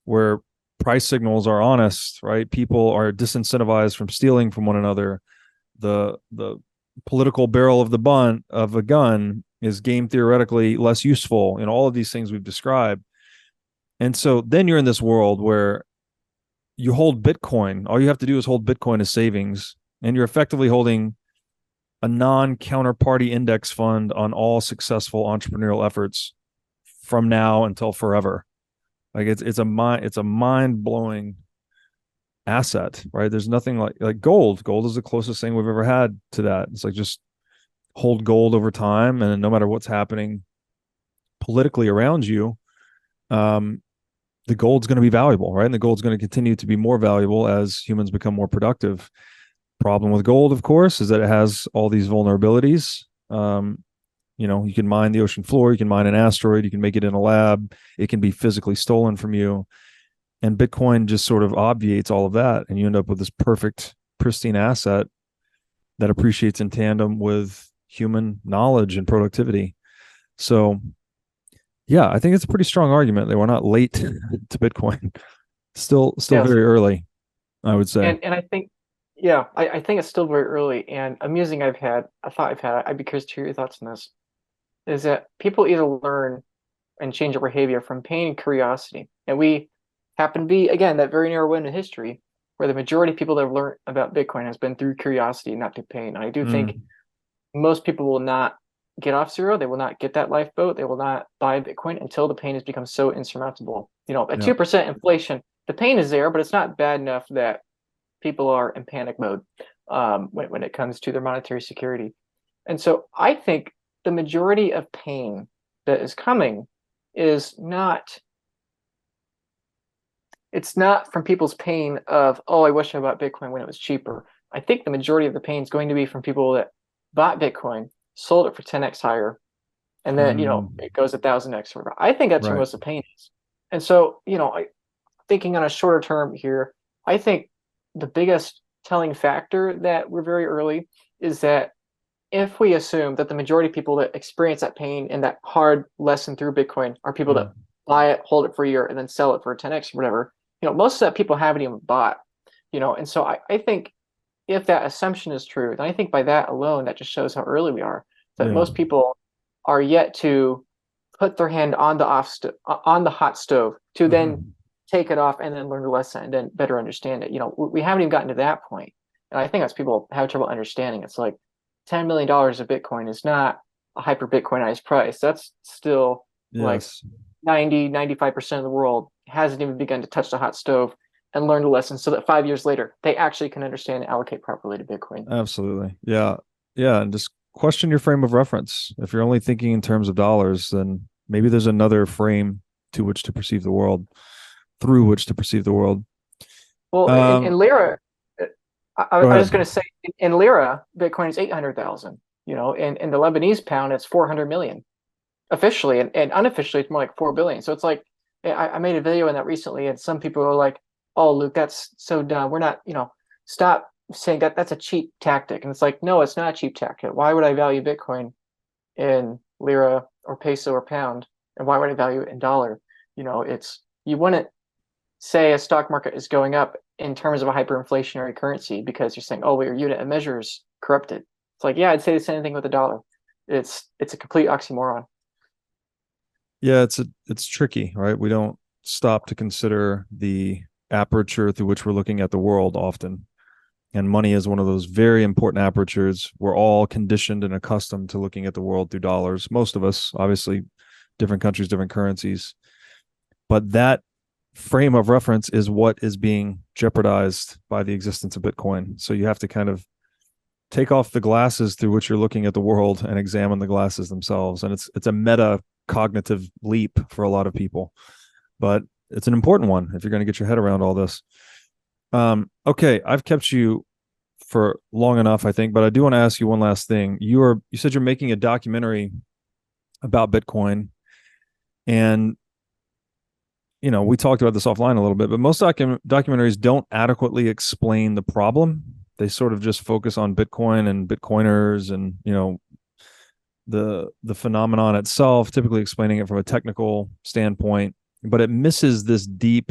where price signals are honest, right? People are disincentivized from stealing from one another. The political barrel of a gun is game theoretically less useful in all of these things we've described. And so then you're in this world where you hold Bitcoin. All you have to do is hold Bitcoin as savings, and you're effectively holding a non-counterparty index fund on all successful entrepreneurial efforts from now until forever. Like it's a mind-blowing asset, right? There's nothing like gold. Gold is the closest thing we've ever had to that. It's like just hold gold over time, and no matter what's happening politically around you, the gold's going to be valuable, right? And the gold's going to continue to be more valuable as humans become more productive. Problem with gold, of course, is that it has all these vulnerabilities. You can mine the ocean floor, you can mine an asteroid, you can make it in a lab, it can be physically stolen from you. And Bitcoin just sort of obviates all of that, and you end up with this perfect, pristine asset that appreciates in tandem with human knowledge and productivity. So, yeah, I think it's a pretty strong argument that we're not late to Bitcoin. Still yes. Very early, I would say. And I think, yeah, I think it's still very early. And amusing, I'd be curious to hear your thoughts on this, is that people either learn and change their behavior from pain and curiosity. And we happen to be, again, that very narrow window in history where the majority of people that have learned about Bitcoin has been through curiosity, not through pain. And I do think most people will not get off zero. They will not get that lifeboat. They will not buy Bitcoin until the pain has become so insurmountable. At 2% inflation, the pain is there, but it's not bad enough that people are in panic mode when it comes to their monetary security. And so I think the majority of pain that is coming is not from people's pain of, oh, I wish I bought Bitcoin when it was cheaper. I think the majority of the pain is going to be from people that bought Bitcoin, sold it for 10x higher, and then it goes 1,000x or whatever. I think that's where most of the pain is. And so, thinking on a shorter term here, I think the biggest telling factor that we're very early is that if we assume that the majority of people that experience that pain and that hard lesson through Bitcoin are people that buy it, hold it for a year, and then sell it for 10x or whatever, most of that people haven't even bought, and so I think if that assumption is true, then I think by that alone, that just shows how early we are, that most people are yet to put their hand on the hot stove to then take it off and then learn the lesson and then better understand it. We haven't even gotten to that point. And I think that's people have trouble understanding. It's like $10 million of Bitcoin is not a hyper Bitcoinized price. That's still like 95% of the world hasn't even begun to touch the hot stove and learn the lesson so that 5 years later, they actually can understand and allocate properly to Bitcoin. Absolutely. Yeah. Yeah. And just question your frame of reference. If you're only thinking in terms of dollars, then maybe there's another frame to which to perceive the world, through which to perceive the world. Well, in Lira, I was just going to say, in Lira, Bitcoin is 800,000, and in the Lebanese pound, it's 400 million officially, and unofficially, it's more like 4 billion. So it's like, I made a video on that recently, and some people are like, oh, Luke, that's so dumb. We're not, stop saying that's a cheap tactic. And it's like, no, it's not a cheap tactic. Why would I value Bitcoin in Lira or peso or pound? And why would I value it in dollar? You wouldn't say a stock market is going up in terms of a hyperinflationary currency because you're saying, oh, well, your unit of measure is corrupted. It's like, yeah, I'd say the same thing with the dollar. It's a complete oxymoron. Yeah, it's tricky, right? We don't stop to consider the aperture through which we're looking at the world often. And money is one of those very important apertures. We're all conditioned and accustomed to looking at the world through dollars. Most of us, obviously, different countries, different currencies. But that frame of reference is what is being jeopardized by the existence of Bitcoin. So you have to kind of take off the glasses through which you're looking at the world and examine the glasses themselves. And it's a meta cognitive leap for a lot of people, but it's an important one if you're going to get your head around all this. Okay, I've kept you for long enough, I think, but I do want to ask you one last thing. You said you're making a documentary about Bitcoin, and we talked about this offline a little bit, but most documentaries don't adequately explain the problem. They sort of just focus on Bitcoin and Bitcoiners and, the phenomenon itself, typically explaining it from a technical standpoint, but it misses this deep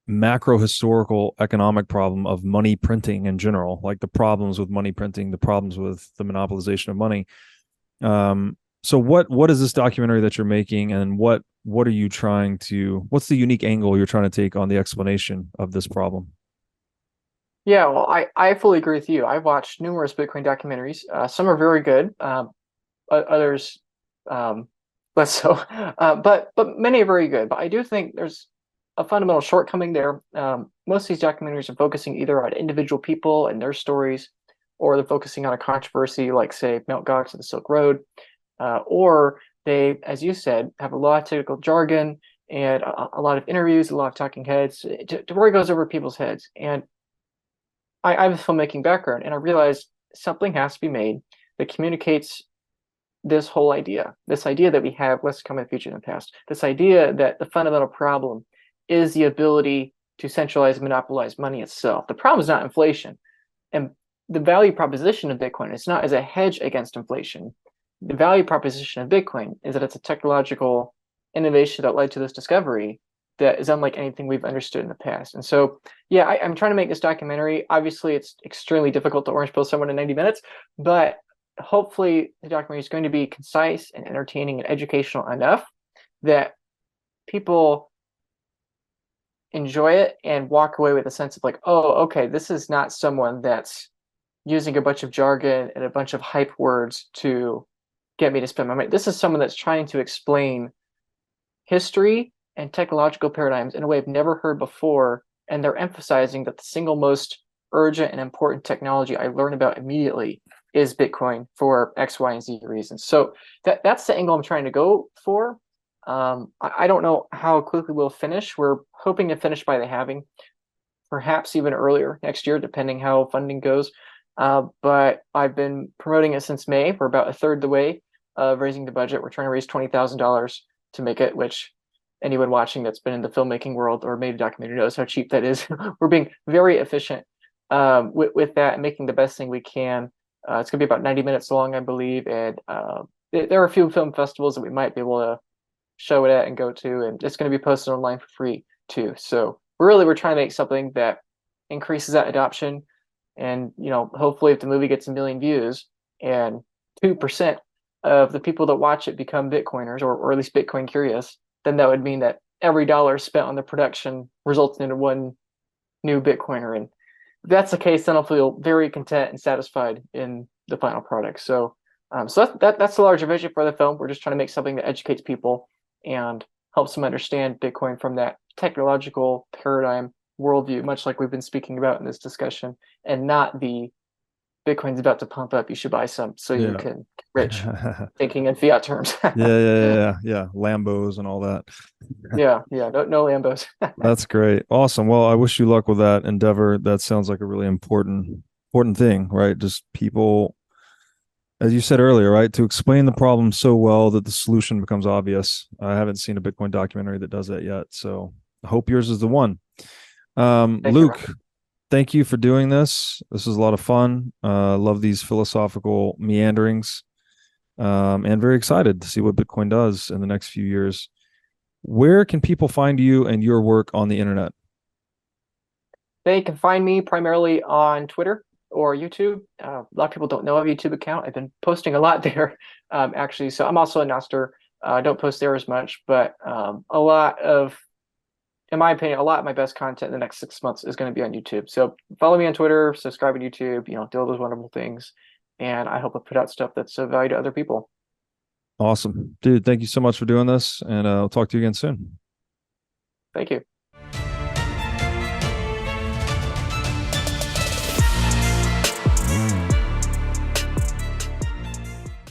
macro historical economic problem of money printing in general, like the problems with money printing, the problems with the monopolization of money. So what is this documentary that you're making, and what are you what's the unique angle you're trying to take on the explanation of this problem? Yeah, well, I fully agree with you. I've watched numerous Bitcoin documentaries. Some are very good, others less so, but many are very good. But I do think there's a fundamental shortcoming there. Most of these documentaries are focusing either on individual people and their stories, or they're focusing on a controversy like, say, Mt. Gox or the Silk Road, or they, as you said, have a lot of technical jargon and a lot of interviews, a lot of talking heads, to where it goes over people's heads. And I have a filmmaking background, and I realized something has to be made that communicates this whole idea, this idea that we have less common future than the past, this idea that the fundamental problem is the ability to centralize and monopolize money itself. The problem is not inflation. And the value proposition of Bitcoin is not as a hedge against inflation. The value proposition of Bitcoin is that it's a technological innovation that led to this discovery that is unlike anything we've understood in the past. And so, yeah, I'm trying to make this documentary. Obviously, it's extremely difficult to orange pill someone in 90 minutes, but hopefully the documentary is going to be concise and entertaining and educational enough that people enjoy it and walk away with a sense of like, oh, okay, this is not someone that's using a bunch of jargon and a bunch of hype words to get me to spend my money. This is someone that's trying to explain history and technological paradigms in a way I've never heard before. And they're emphasizing that the single most urgent and important technology I learn about immediately is Bitcoin for X, Y, and Z reasons. So that's the angle I'm trying to go for. I don't know how quickly we'll finish. We're hoping to finish by the halving, perhaps even earlier next year, depending how funding goes. But I've been promoting it since May. We're about a third of the way of raising the budget. We're trying to raise $20,000 to make it, which anyone watching that's been in the filmmaking world or made a documentary knows how cheap that is. We're being very efficient with that and making the best thing we can. It's going to be about 90 minutes long, I believe. And there are a few film festivals that we might be able to show it at and go to. And it's going to be posted online for free too. So we're trying to make something that increases that adoption. And, hopefully if the movie gets 1 million views and 2% of the people that watch it become Bitcoiners or at least Bitcoin curious, then that would mean that every dollar spent on the production results into one new Bitcoiner. And if that's the case, then I'll feel very content and satisfied in the final product. So, that's the larger vision for the film. We're just trying to make something that educates people and helps them understand Bitcoin from that technological paradigm worldview, much like we've been speaking about in this discussion, and not the Bitcoin's about to pump up, you should buy some so you can get rich, thinking in fiat terms. yeah. Lambos and all that. Yeah. No Lambos. That's great. Awesome. Well, I wish you luck with that endeavor. That sounds like a really important thing, right? Just people, as you said earlier, right, to explain the problem so well that the solution becomes obvious. I haven't seen a Bitcoin documentary that does that yet, so I hope yours is the one. Luke, thank you for doing this. This is a lot of fun. Love these philosophical meanderings, and very excited to see what Bitcoin does in the next few years. Where can people find you and your work on the internet? They can find me primarily on Twitter or YouTube. A lot of people don't know I have a YouTube account. I've been posting a lot there, actually. So I'm also a Noster. I don't post there as much, but in my opinion, a lot of my best content in the next 6 months is going to be on YouTube. So follow me on Twitter, subscribe on YouTube, do all those wonderful things. And I hope I put out stuff that's of value to other people. Awesome. Dude, thank you so much for doing this. And I'll talk to you again soon. Thank you.